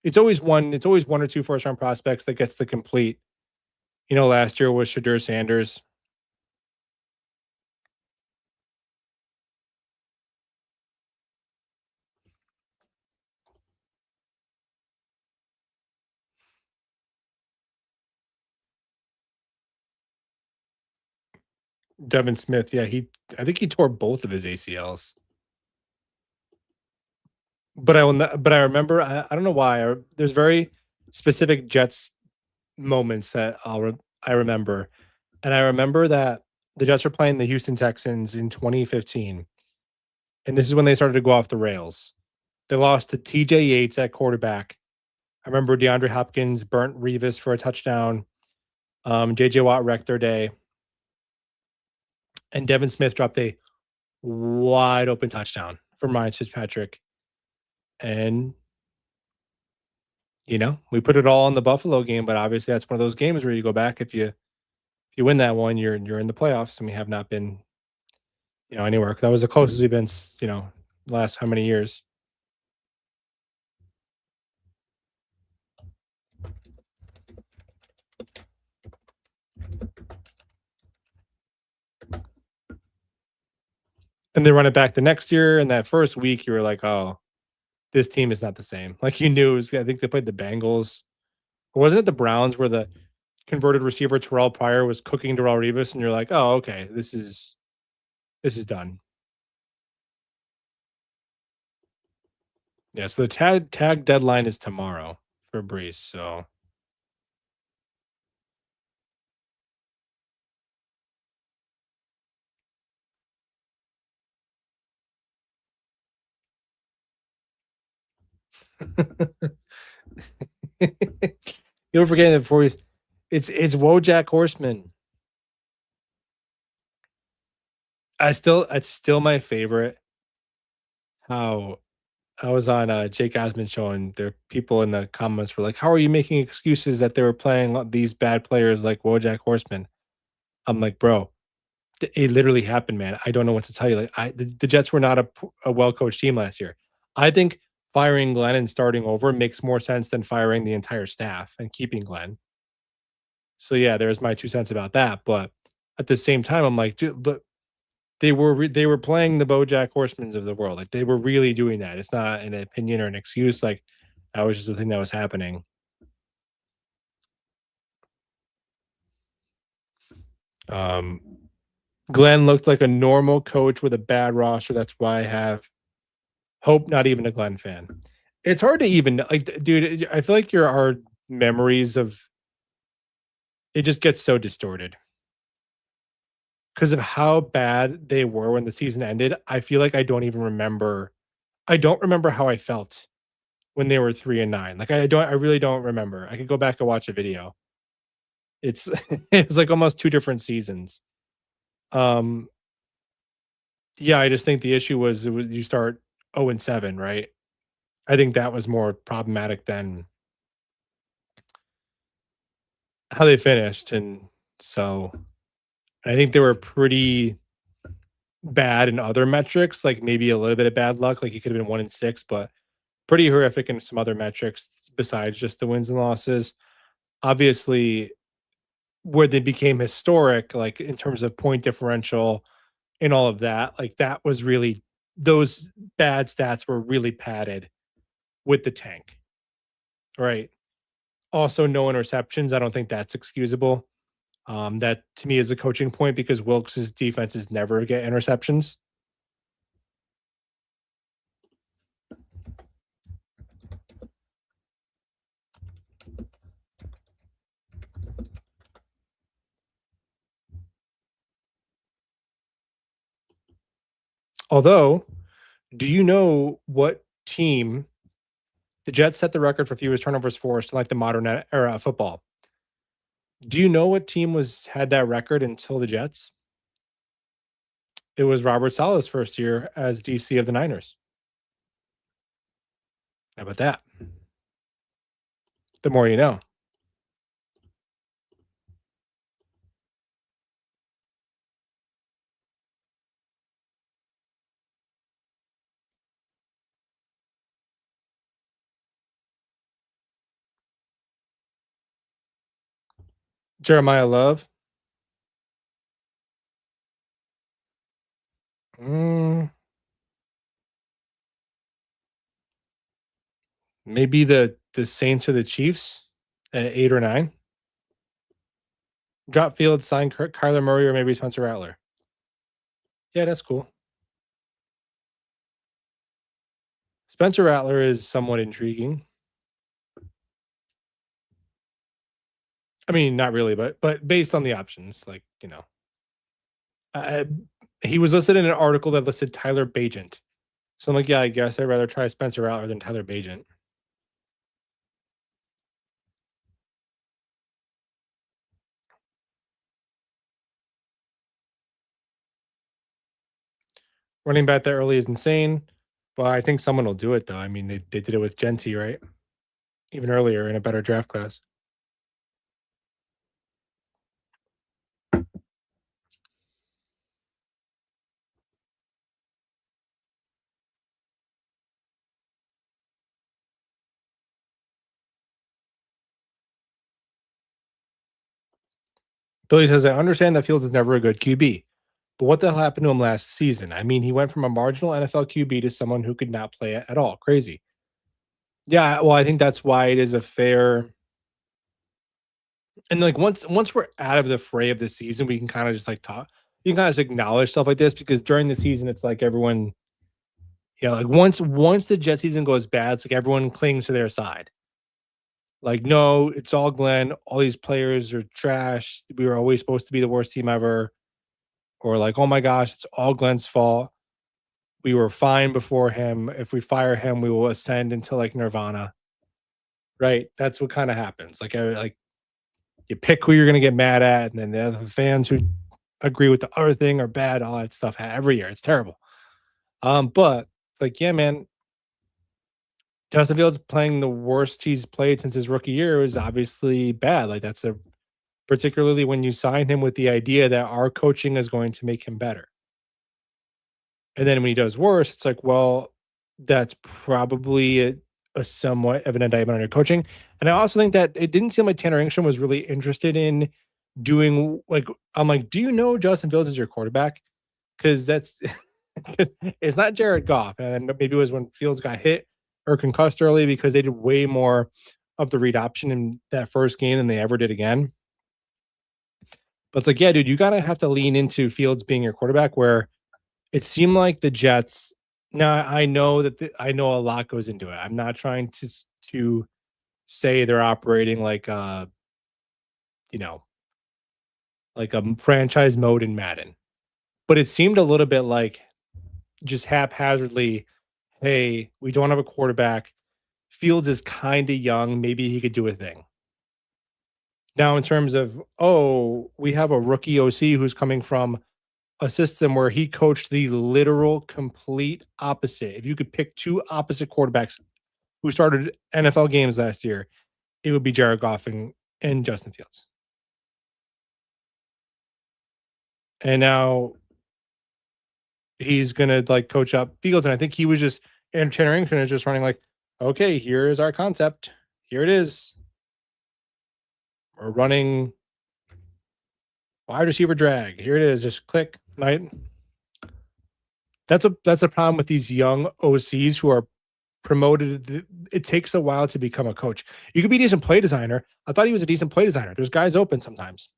It's always one or two first round prospects that gets the complete. Last year was Shadur Sanders. Devin Smith, yeah, I think he tore both of his ACLs. But but I remember, I don't know why. There's very specific Jets moments that I remember, and I remember that the Jets were playing the Houston Texans in 2015, and this is when they started to go off the rails. They lost to TJ Yates at quarterback. I remember DeAndre Hopkins burnt Revis for a touchdown. JJ Watt wrecked their day, and Devin Smith dropped a wide open touchdown from Ryan Fitzpatrick. And we put it all on the Buffalo game, but obviously that's one of those games where you go back. If you win that one, you're in the playoffs, and we have not been anywhere. That was the closest we've been last how many years. And they run it back the next year, and that first week you were like, oh, this team is not the same. Like you knew it was. I think they played the Bengals. Or wasn't it the Browns where the converted receiver Terrell Pryor was cooking Darrelle Revis, and you're like, oh, okay, this is done. Yeah, so the tag deadline is tomorrow for Breece. So you'll forget that before it's Wojak Horseman. It's still my favorite. How I was on Jake Osmond show, and there people in the comments were like, "How are you making excuses that they were playing these bad players like Wojak Horseman?" I'm like, bro, it literally happened, man. I don't know what to tell you. Like, the Jets were not a well coached team last year. I think firing Glenn and starting over makes more sense than firing the entire staff and keeping Glenn. So yeah, there's my 2 cents about that. But at the same time, I'm like, dude, look, they were playing the BoJack Horsemans of the world. Like they were really doing that. It's not an opinion or an excuse. Like that was just the thing that was happening. Um, Glenn looked like a normal coach with a bad roster. That's why I have hope. Not even a Glenn fan. It's hard to even like, dude. I feel like our memories of it just gets so distorted because of how bad they were when the season ended. I feel like I don't even remember. I don't remember how I felt when they were 3-9. Like I really don't remember. I could go back and watch a video. It's it's like almost two different seasons. Um yeah, I just think the issue was it was you start 0-7, right? I think that was more problematic than how they finished. And so I think they were pretty bad in other metrics, like maybe a little bit of bad luck, like you could have been 1-6, but pretty horrific in some other metrics besides just the wins and losses. Obviously, where they became historic, like in terms of point differential and all of that, like that was really those bad stats were really padded with the tank, right? Also, no interceptions. I don't think that's excusable. That to me is a coaching point because Wilkes's defenses never get interceptions. Although, do you know what team the Jets set the record for fewest turnovers forced in like the modern era of football? Do you know what team was had that record until the Jets? It was Robert Saleh's first year as DC of the Niners. How about that? The more you know. Jeremiah Love. Mm, maybe the Saints or the Chiefs at 8 or 9. Drop field, sign Kyler Murray or maybe Spencer Rattler. Yeah, that's cool. Spencer Rattler is somewhat intriguing. I mean, not really, but based on the options, like I, he was listed in an article that listed Tyler Bagent. So I'm like, yeah, I guess I'd rather try Spencer Rattler than Tyler Bagent. Running back that early is insane, but I think someone will do it though. I mean, they did it with Genty, right? Even earlier in a better draft class. Billy says, I understand that Fields is never a good QB, but what the hell happened to him last season? I mean, he went from a marginal NFL QB to someone who could not play at all. Crazy. Yeah, well, I think that's why it is a fair. And like once we're out of the fray of the season, we can kind of just like talk. You can kind of just acknowledge stuff like this because during the season, it's like everyone, like once the Jet season goes bad, it's like everyone clings to their side. Like, no, it's all Glenn. All these players are trash. We were always supposed to be the worst team ever. Or like, oh my gosh, it's all Glenn's fault. We were fine before him. If we fire him, we will ascend into like Nirvana. Right? That's what kind of happens. Like you pick who you're going to get mad at, and then the other fans who agree with the other thing are bad. All that stuff every year. It's terrible. But it's like, yeah, man. Justin Fields playing the worst he's played since his rookie year is obviously bad. Like that's a particularly when you sign him with the idea that our coaching is going to make him better. And then when he does worse, it's like, well, that's probably a somewhat of an indictment on your coaching. And I also think that it didn't seem like Tanner Engstrom was really interested in doing like, I'm like, do you know Justin Fields is your quarterback? Because that's it's not Jared Goff. And maybe it was when Fields got hit or concussed early because they did way more of the read option in that first game than they ever did again. But it's like, yeah, dude, you gotta have to lean into Fields being your quarterback where it seemed like the Jets. Now I know that I know a lot goes into it. I'm not trying to say they're operating like you know, like a franchise mode in Madden, but it seemed a little bit like just haphazardly. Hey, we don't have a quarterback. Fields is kind of young. Maybe he could do a thing. Now, in terms of, oh, we have a rookie OC who's coming from a system where he coached the literal complete opposite. If you could pick two opposite quarterbacks who started NFL games last year, it would be Jared Goff and Justin Fields. And now he's gonna like coach up Fields, and I think he was just Tanner Engstrom is just running like, okay, here is our concept. Here it is. We're running wide receiver drag. Here it is. Just click, right? That's a problem with these young OCs who are promoted. It takes a while to become a coach. You could be a decent play designer. I thought he was a decent play designer. There's guys open sometimes.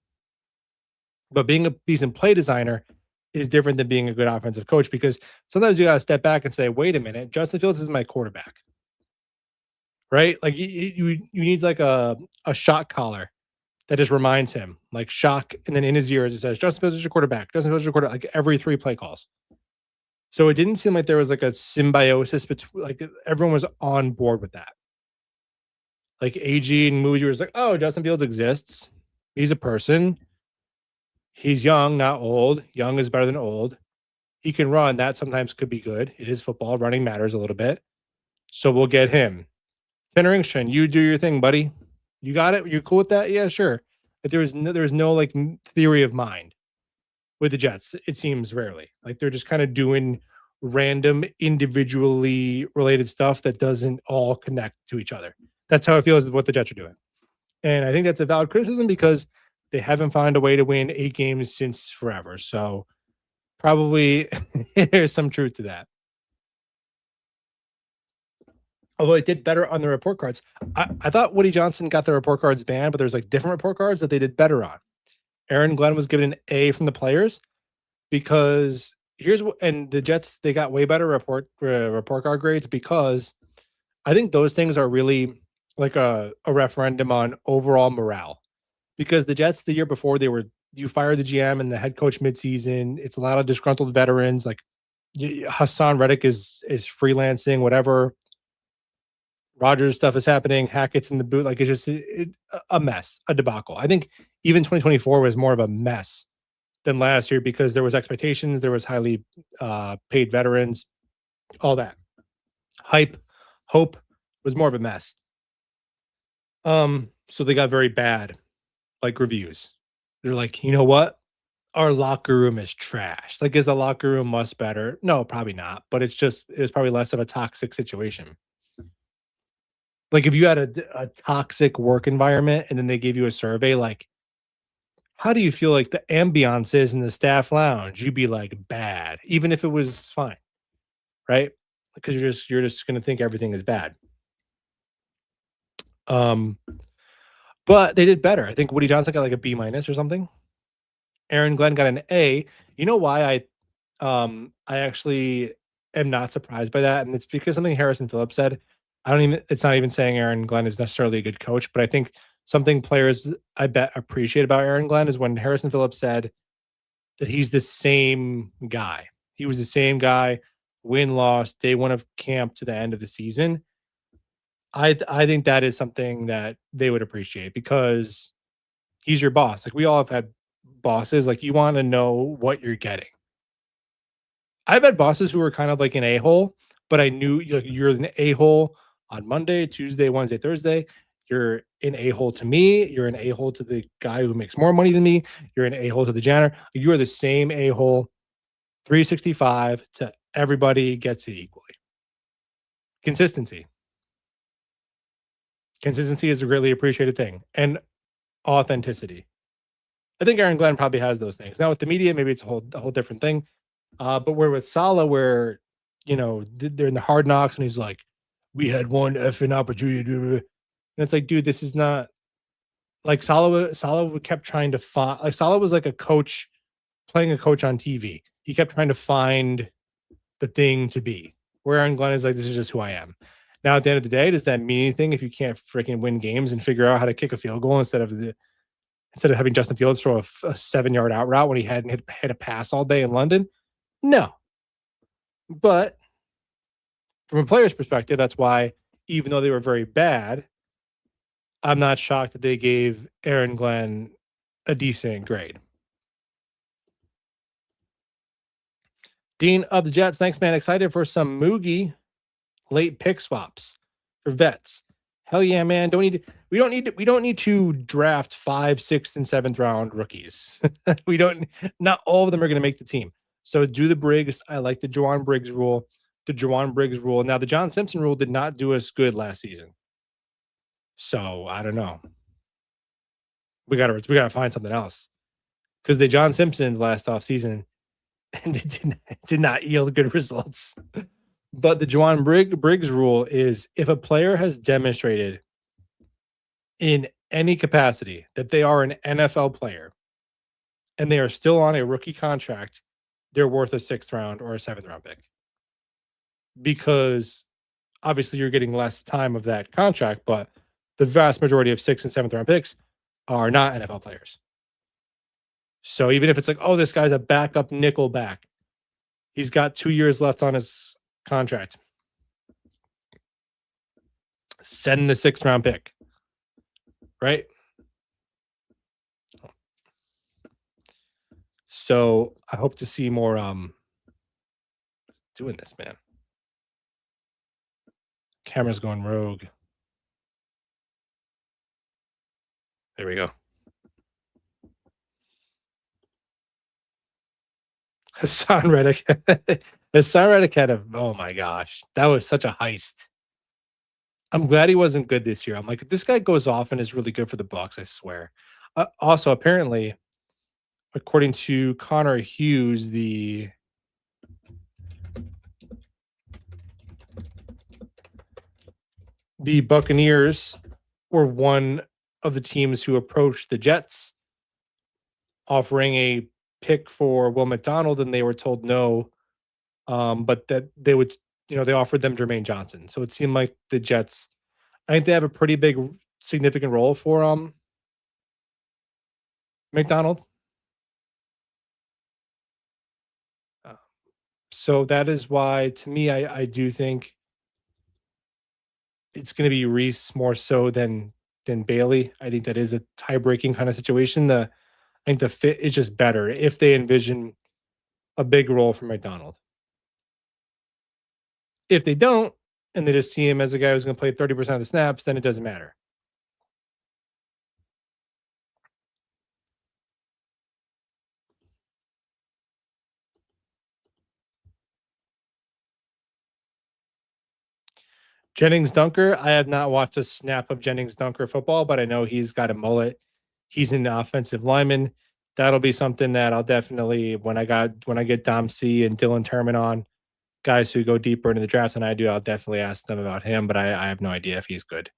But being a decent play designer is different than being a good offensive coach because sometimes you got to step back and say, wait a minute, Justin Fields is my quarterback. Right? Like you need like a shot collar that just reminds him, like shock, and then in his ears it says, Justin Fields is your quarterback. Justin Fields is your quarterback, like every 3 play calls. So it didn't seem like there was like a symbiosis between, like, everyone was on board with that. Like AG and Moody was like, oh, Justin Fields exists. He's a person. He's young, not old. Young is better than old. He can run. That sometimes could be good. It is football. Running matters a little bit. So we'll get him. Fennerington, you do your thing, buddy. You got it? You cool with that? Yeah, sure. But there was no like theory of mind with the Jets. It seems rarely. Like they're just kind of doing random individually related stuff that doesn't all connect to each other. That's how it feels what the Jets are doing. And I think that's a valid criticism because they haven't found a way to win 8 games since forever. So probably there's some truth to that. Although it did better on the report cards. I thought Woody Johnson got the report cards banned, but there's like different report cards that they did better on. Aaron Glenn was given an A from the players because and the Jets, they got way better report card grades because I think those things are really like a referendum on overall morale. Because the Jets the year before, you fired the GM and the head coach midseason. It's a lot of disgruntled veterans. Like Hassan Reddick is freelancing, whatever. Rodgers stuff is happening. Hackett's in the boot. Like it's just a mess, a debacle. I think even 2024 was more of a mess than last year because there was expectations. There was highly paid veterans, all that hope was more of a mess. So they got very bad like reviews. They're like, you know what? Our locker room is trash. Like, is the locker room much better? No, probably not. But it was probably less of a toxic situation. Like if you had a toxic work environment and then they gave you a survey, like, how do you feel like the ambiance is in the staff lounge? You'd be like bad, even if it was fine, right? Because you're just gonna think everything is bad. But they did better. I think Woody Johnson got like a B- or something. Aaron Glenn got an A. You know why I actually am not surprised by that, and it's because something Harrison Phillips said. It's not even saying Aaron Glenn is necessarily a good coach, but I think something players I bet appreciate about Aaron Glenn is when Harrison Phillips said that he's the same guy. He was the same guy, win-loss, day one of camp to the end of the season. I think that is something that they would appreciate because he's your boss. Like we all have had bosses. Like you want to know what you're getting. I've had bosses who were kind of like an a-hole, but I knew like you're an a-hole on Monday, Tuesday, Wednesday, Thursday. You're an a-hole to me. You're an a-hole to the guy who makes more money than me. You're an a-hole to the janitor. You are the same a-hole, 365 to everybody gets it equally. Consistency. Consistency is a greatly appreciated thing. And authenticity. I think Aaron Glenn probably has those things. Now with the media, maybe it's a whole different thing. But we're with Saleh where, you know, they're in the hard knocks and he's like, we had one effing opportunity. And it's like, dude, this is not like Saleh kept trying to find, like Saleh was like a coach playing a coach on TV. He kept trying to find the thing to be. Where Aaron Glenn is like, this is just who I am. Now, at the end of the day, does that mean anything if you can't freaking win games and figure out how to kick a field goal instead of having Justin Fields throw a 7-yard out route when he hadn't hit a pass all day in London? No. But from a player's perspective, that's why, even though they were very bad, I'm not shocked that they gave Aaron Glenn a decent grade. Dean of the Jets, thanks, man. Excited for some Moogie late pick swaps for vets. Hell yeah, man. We don't need to draft 5th, 6th, and 7th round rookies. Not all of them are going to make the team. So do the Briggs. I like the Juwan Briggs rule. Now, the John Simpson rule did not do us good last season. So I don't know. We gotta find something else. Because the John Simpson last offseason and it did not yield good results. But the Juwan Briggs rule is if a player has demonstrated in any capacity that they are an NFL player and they are still on a rookie contract, they're worth a 6th round or a 7th round pick. Because obviously you're getting less time of that contract, but the vast majority of 6th and 7th round picks are not NFL players. So even if it's like, oh, this guy's a backup nickel back, He's got 2 years left on his contract. Send the 6th round pick. Right? So I hope to see more doing this, man. Camera's going rogue. There we go. Hassan Reddick. Hassan Reddick had oh my gosh, that was such a heist. I'm glad he wasn't good this year. I'm like, if this guy goes off and is really good for the Bucks, I swear. Also, apparently, according to Connor Hughes, the Buccaneers were one of the teams who approached the Jets offering a pick for Will McDonald, and they were told no. But that they would, they offered them Jermaine Johnson. So it seemed like the Jets, I think they have a pretty big, significant role for McDonald. So that is why, to me, I do think it's going to be Reese more so than Bailey. I think that is a tie-breaking kind of situation. I think the fit is just better if they envision a big role for McDonald. If they don't, and they just see him as a guy who's going to play 30% of the snaps, then it doesn't matter. Jennings Dunker, I have not watched a snap of Jennings Dunker football, but I know he's got a mullet. He's an offensive lineman. That'll be something that I'll definitely, when I get Dom C and Dylan Terman on, guys who go deeper into the draft than I do, I'll definitely ask them about him, but I have no idea if he's good.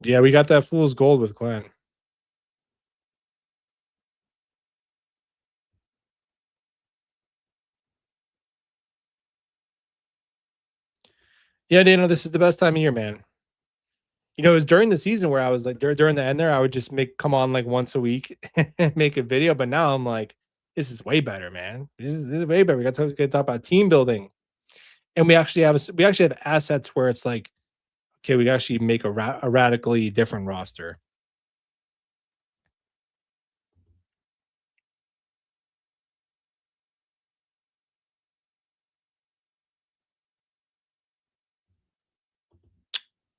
Yeah, we got that fool's gold with Glenn. Yeah, Dana, this is the best time of year, man. It was during the season where I was like, during the end there, I would just come on like once a week and make a video. But now I'm like, this is way better, man. This is way better. We got to talk about team building, and we actually have assets where it's like, okay, we actually make a radically different roster.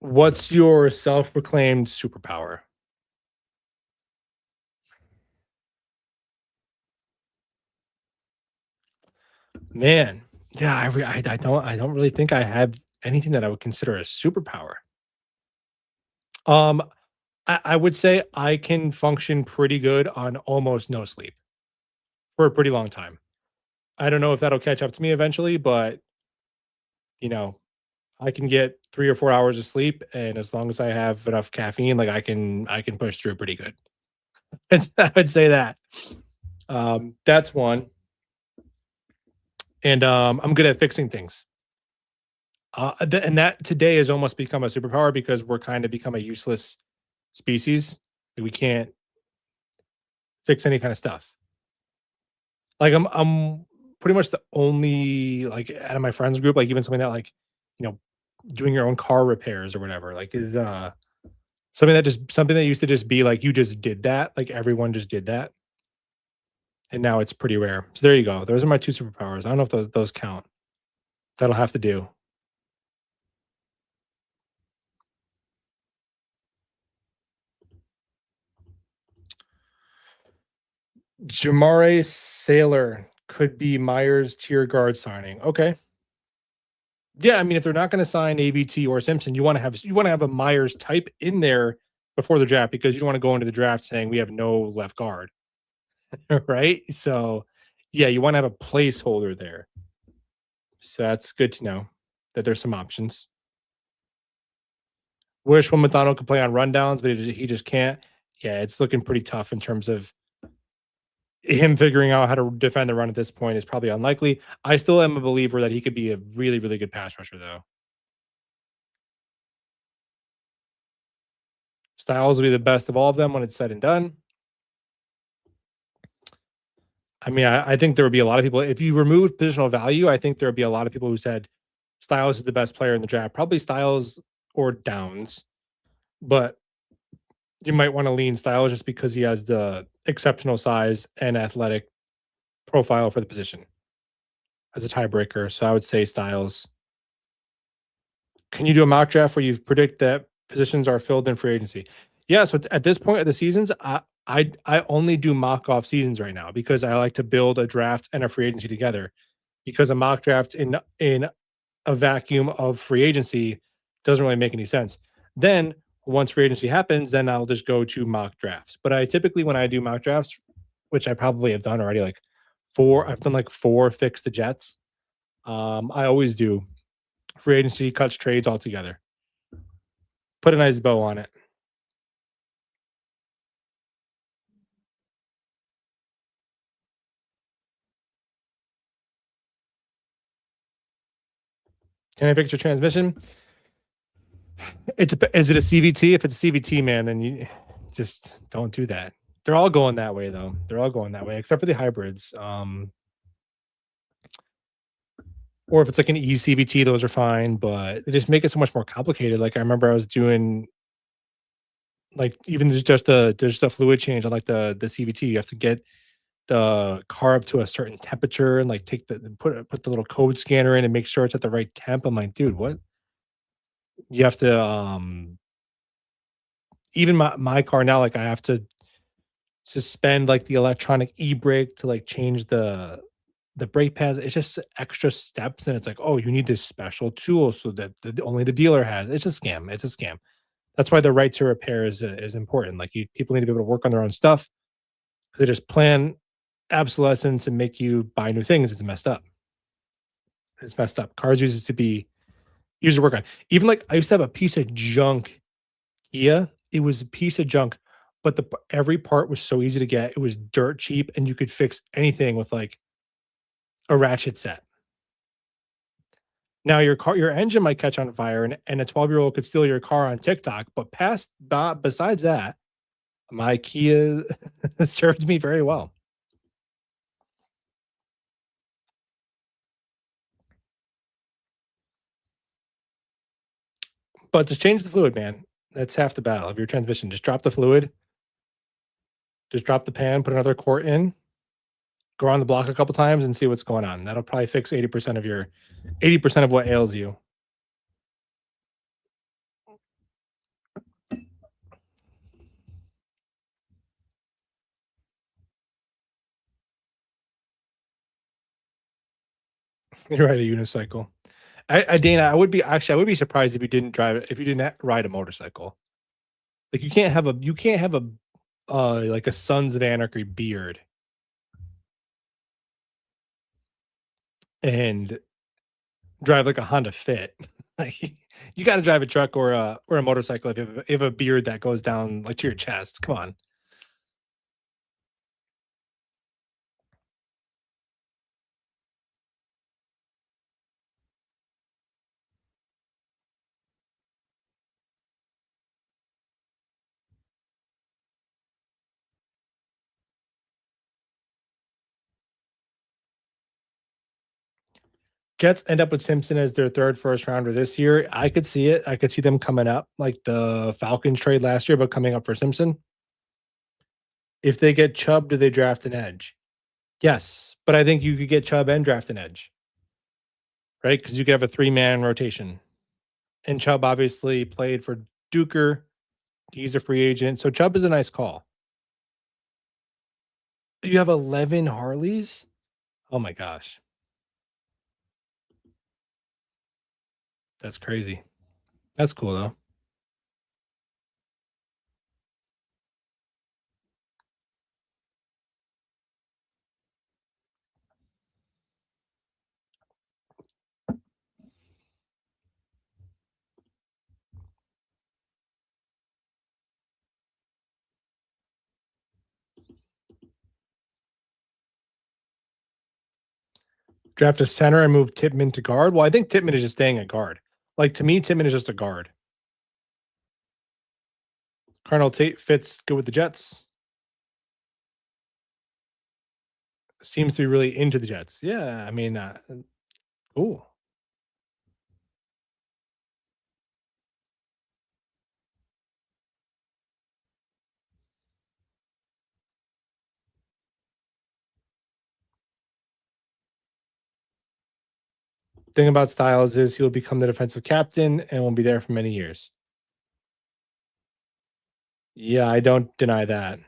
What's your self-proclaimed superpower? Man, yeah, I don't really think I have anything that I would consider a superpower. Um, I would say I can function pretty good on almost no sleep for a pretty long time. I don't know if that'll catch up to me eventually, but you know, I can get 3 or 4 hours of sleep, and as long as I have enough caffeine, like I can push through pretty good. I would say that. That's one. And I'm good at fixing things. And that today has almost become a superpower because we're kind of become a useless species. We can't fix any kind of stuff. Like I'm pretty much the only like out of my friends group, like even something that like, you know, doing your own car repairs or whatever, like is something that used to just be like you just did that, like everyone just did that. And now it's pretty rare. So there you go. Those are my 2 superpowers. I don't know if those count. That'll have to do. Jamare Salyer could be Myers tier guard signing. Okay. Yeah, I mean, if they're not going to sign AVT or Simpson, you want to have a Myers type in there before the draft because you don't want to go into the draft saying we have no left guard, right? So, yeah, you want to have a placeholder there. So that's good to know that there's some options. Wish Will McDonald could play on rundowns, but he just can't. Yeah, it's looking pretty tough in terms of him figuring out how to defend the run at this point is probably unlikely. I still am a believer that he could be a really, really good pass rusher, though. Styles will be the best of all of them when it's said and done. I mean, I think there would be a lot of people, if you remove positional value, I think there would be a lot of people who said Styles is the best player in the draft. Probably Styles or Downs, but you might want to lean Styles just because he has the exceptional size and athletic profile for the position as a tiebreaker. So I would say Styles. Can you do a mock draft where you predict that positions are filled in free agency? Yeah. So at this point of the seasons, I only do mock off seasons right now because I like to build a draft and a free agency together. Because a mock draft in a vacuum of free agency doesn't really make any sense. Then once free agency happens, then I'll just go to mock drafts. But I typically, when I do mock drafts, which I probably have done already, like I've done like 4 fix the Jets. I always do free agency cuts trades all together. Put a nice bow on it. Can I fix your transmission? Is it a CVT? If it's a CVT, man, then you just don't do that. They're all going that way, though. They're all going that way, except for the hybrids. Or if it's like an eCVT, those are fine, but they just make it so much more complicated. Like I remember I was doing like even just a fluid change on like the CVT. You have to get the car up to a certain temperature and like take put the little code scanner in and make sure it's at the right temp. I'm like, dude, what? You have to even my car now, like I have to suspend like the electronic e-brake to like change the brake pads. It's just extra steps. And it's like, oh, you need this special tool so that only the dealer has. It's a scam. It's a scam. That's why the right to repair is important. Like people need to be able to work on their own stuff. They just plan obsolescence and make you buy new things. It's messed up. It's messed up. Cars used to work on. Even like I used to have a piece of junk Kia. It was a piece of junk, but every part was so easy to get. It was dirt cheap, and you could fix anything with like a ratchet set. Now your engine might catch on fire, and a 12-year-old could steal your car on TikTok. But besides that, my Kia served me very well. But just change the fluid, man. That's half the battle of your transmission. Just drop the fluid. Just drop the pan, put another quart in, go around the block a couple times and see what's going on. That'll probably fix 80% of what ails you. You're right, a unicycle. Dana, I would be surprised if you didn't ride a motorcycle. Like you can't have a like a Sons of Anarchy beard and drive like a Honda Fit. Like you got to drive a truck or a motorcycle if you have a beard that goes down like to your chest. Come on. Jets end up with Simpson as their third first rounder this year. I could see it. I could see them coming up like the Falcons trade last year, but coming up for Simpson. If they get Chubb, do they draft an edge? Yes, but I think you could get Chubb and draft an edge, right? Because you could have a 3-man rotation. And Chubb obviously played for Duker. He's a free agent. So Chubb is a nice call. You have 11 Harleys? Oh my gosh. That's crazy. That's cool though. Draft a center and move Tippmann to guard. Well, I think Tippmann is just staying at guard. Like to me, Tippmann is just a guard. Colonel Tate fits good with the Jets. Seems to be really into the Jets. Yeah, I mean, ooh. Thing about Styles is he'll become the defensive captain and will be there for many years. Yeah, I don't deny that.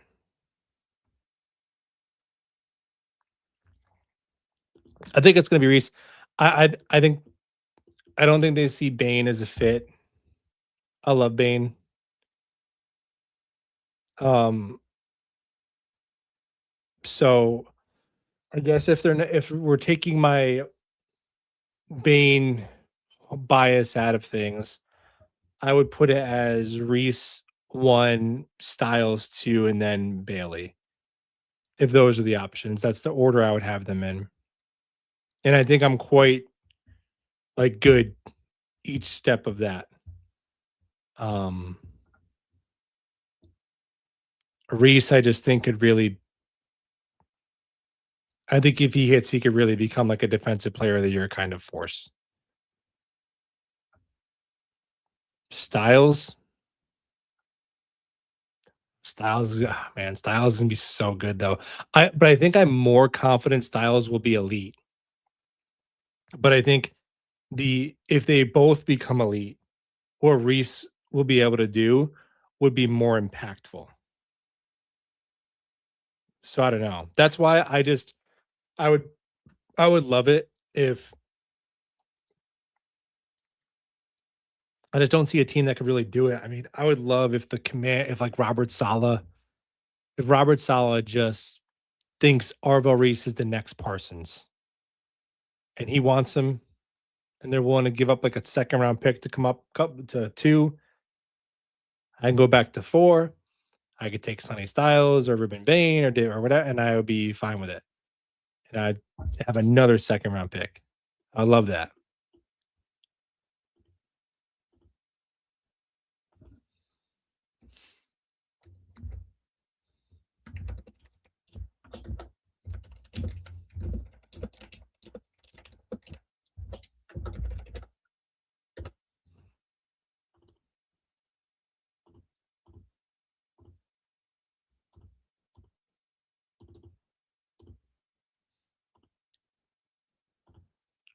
I think it's going to be Reese. I think I don't think they see Bane as a fit. I love Bane. Um, so I guess if we're taking my Bane bias out of things, I would put it as Reese 1, Styles 2, and then Bailey. If those are the options, that's the order I would have them in. And I think I'm quite like good each step of that. Um Reese, I just think could really I think if he hits, he could really become like a defensive player of the year kind of force. Styles, man, Styles is gonna be so good though. But I think I'm more confident Styles will be elite. But I think if they both become elite, what Reese will be able to do would be more impactful. So I don't know. That's why I would I would love it if I just don't see a team that could really do it. I mean, I would love if if like if Robert Sala just thinks Arvo Reese is the next Parsons and he wants him and they're willing to give up like a second round pick to come to 2, I can go back to 4. I could take Sonny Styles or Ruben Bain or whatever, and I would be fine with it. And I'd have another second round pick. I love that.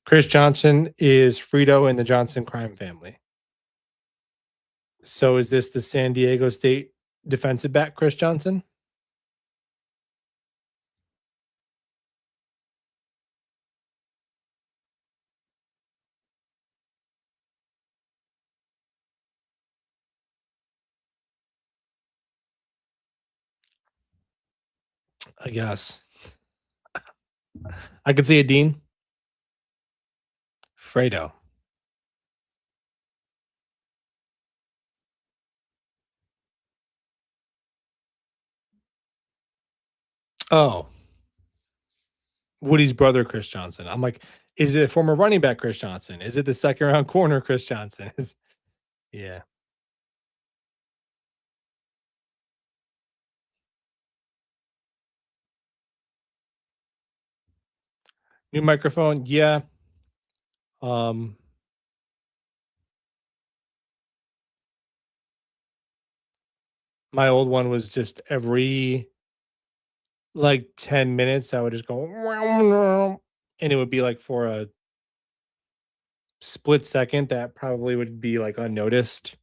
Chris Johnson is Frito in the Johnson crime family. So is this the San Diego State defensive back, Chris Johnson? I guess. I could see a Dean. Fredo. Oh, Woody's brother, Chris Johnson. I'm like, is it former running back Chris Johnson? Is it the second round corner Chris Johnson? Yeah. New microphone. Yeah. Um, my old one was just every like 10 minutes, I would just go and it would be like for a split second that probably would be like unnoticed.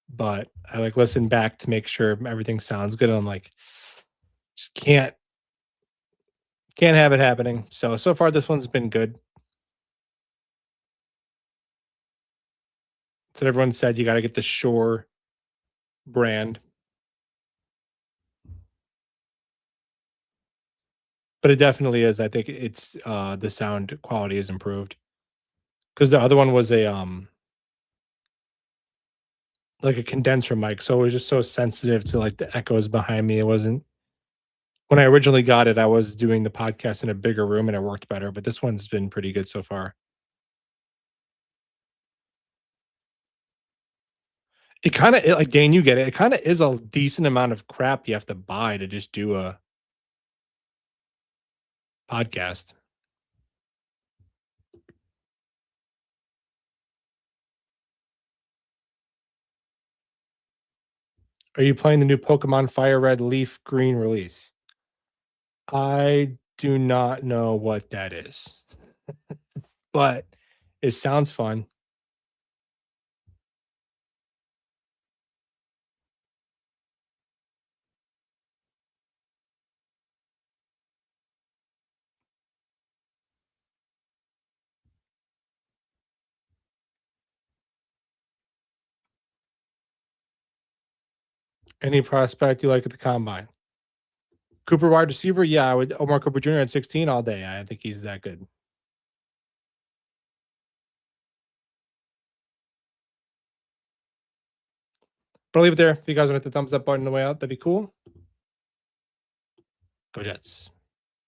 But I like listen back to make sure everything sounds good. And I'm like, just can't have it happening. So far this one's been good. So everyone said you got to get the Shure brand, but it definitely is. I think it's the sound quality is improved because the other one was a like a condenser mic, so it was just so sensitive to like the echoes behind me. It wasn't when I originally got it. I was doing the podcast in a bigger room and it worked better, but this one's been pretty good so far. It kind of like Dane, you get it. It kind of is a decent amount of crap you have to buy to just do a podcast. Are you playing the new Pokemon Fire Red Leaf Green release? I do not know what that is, but it sounds fun. Any prospect you like at the combine? Cooper wide receiver? Yeah, I would. Omar Cooper Jr. at 16 all day. I think he's that good. But I'll leave it there. If you guys want to hit the thumbs up button on the way out, that'd be cool. Go Jets.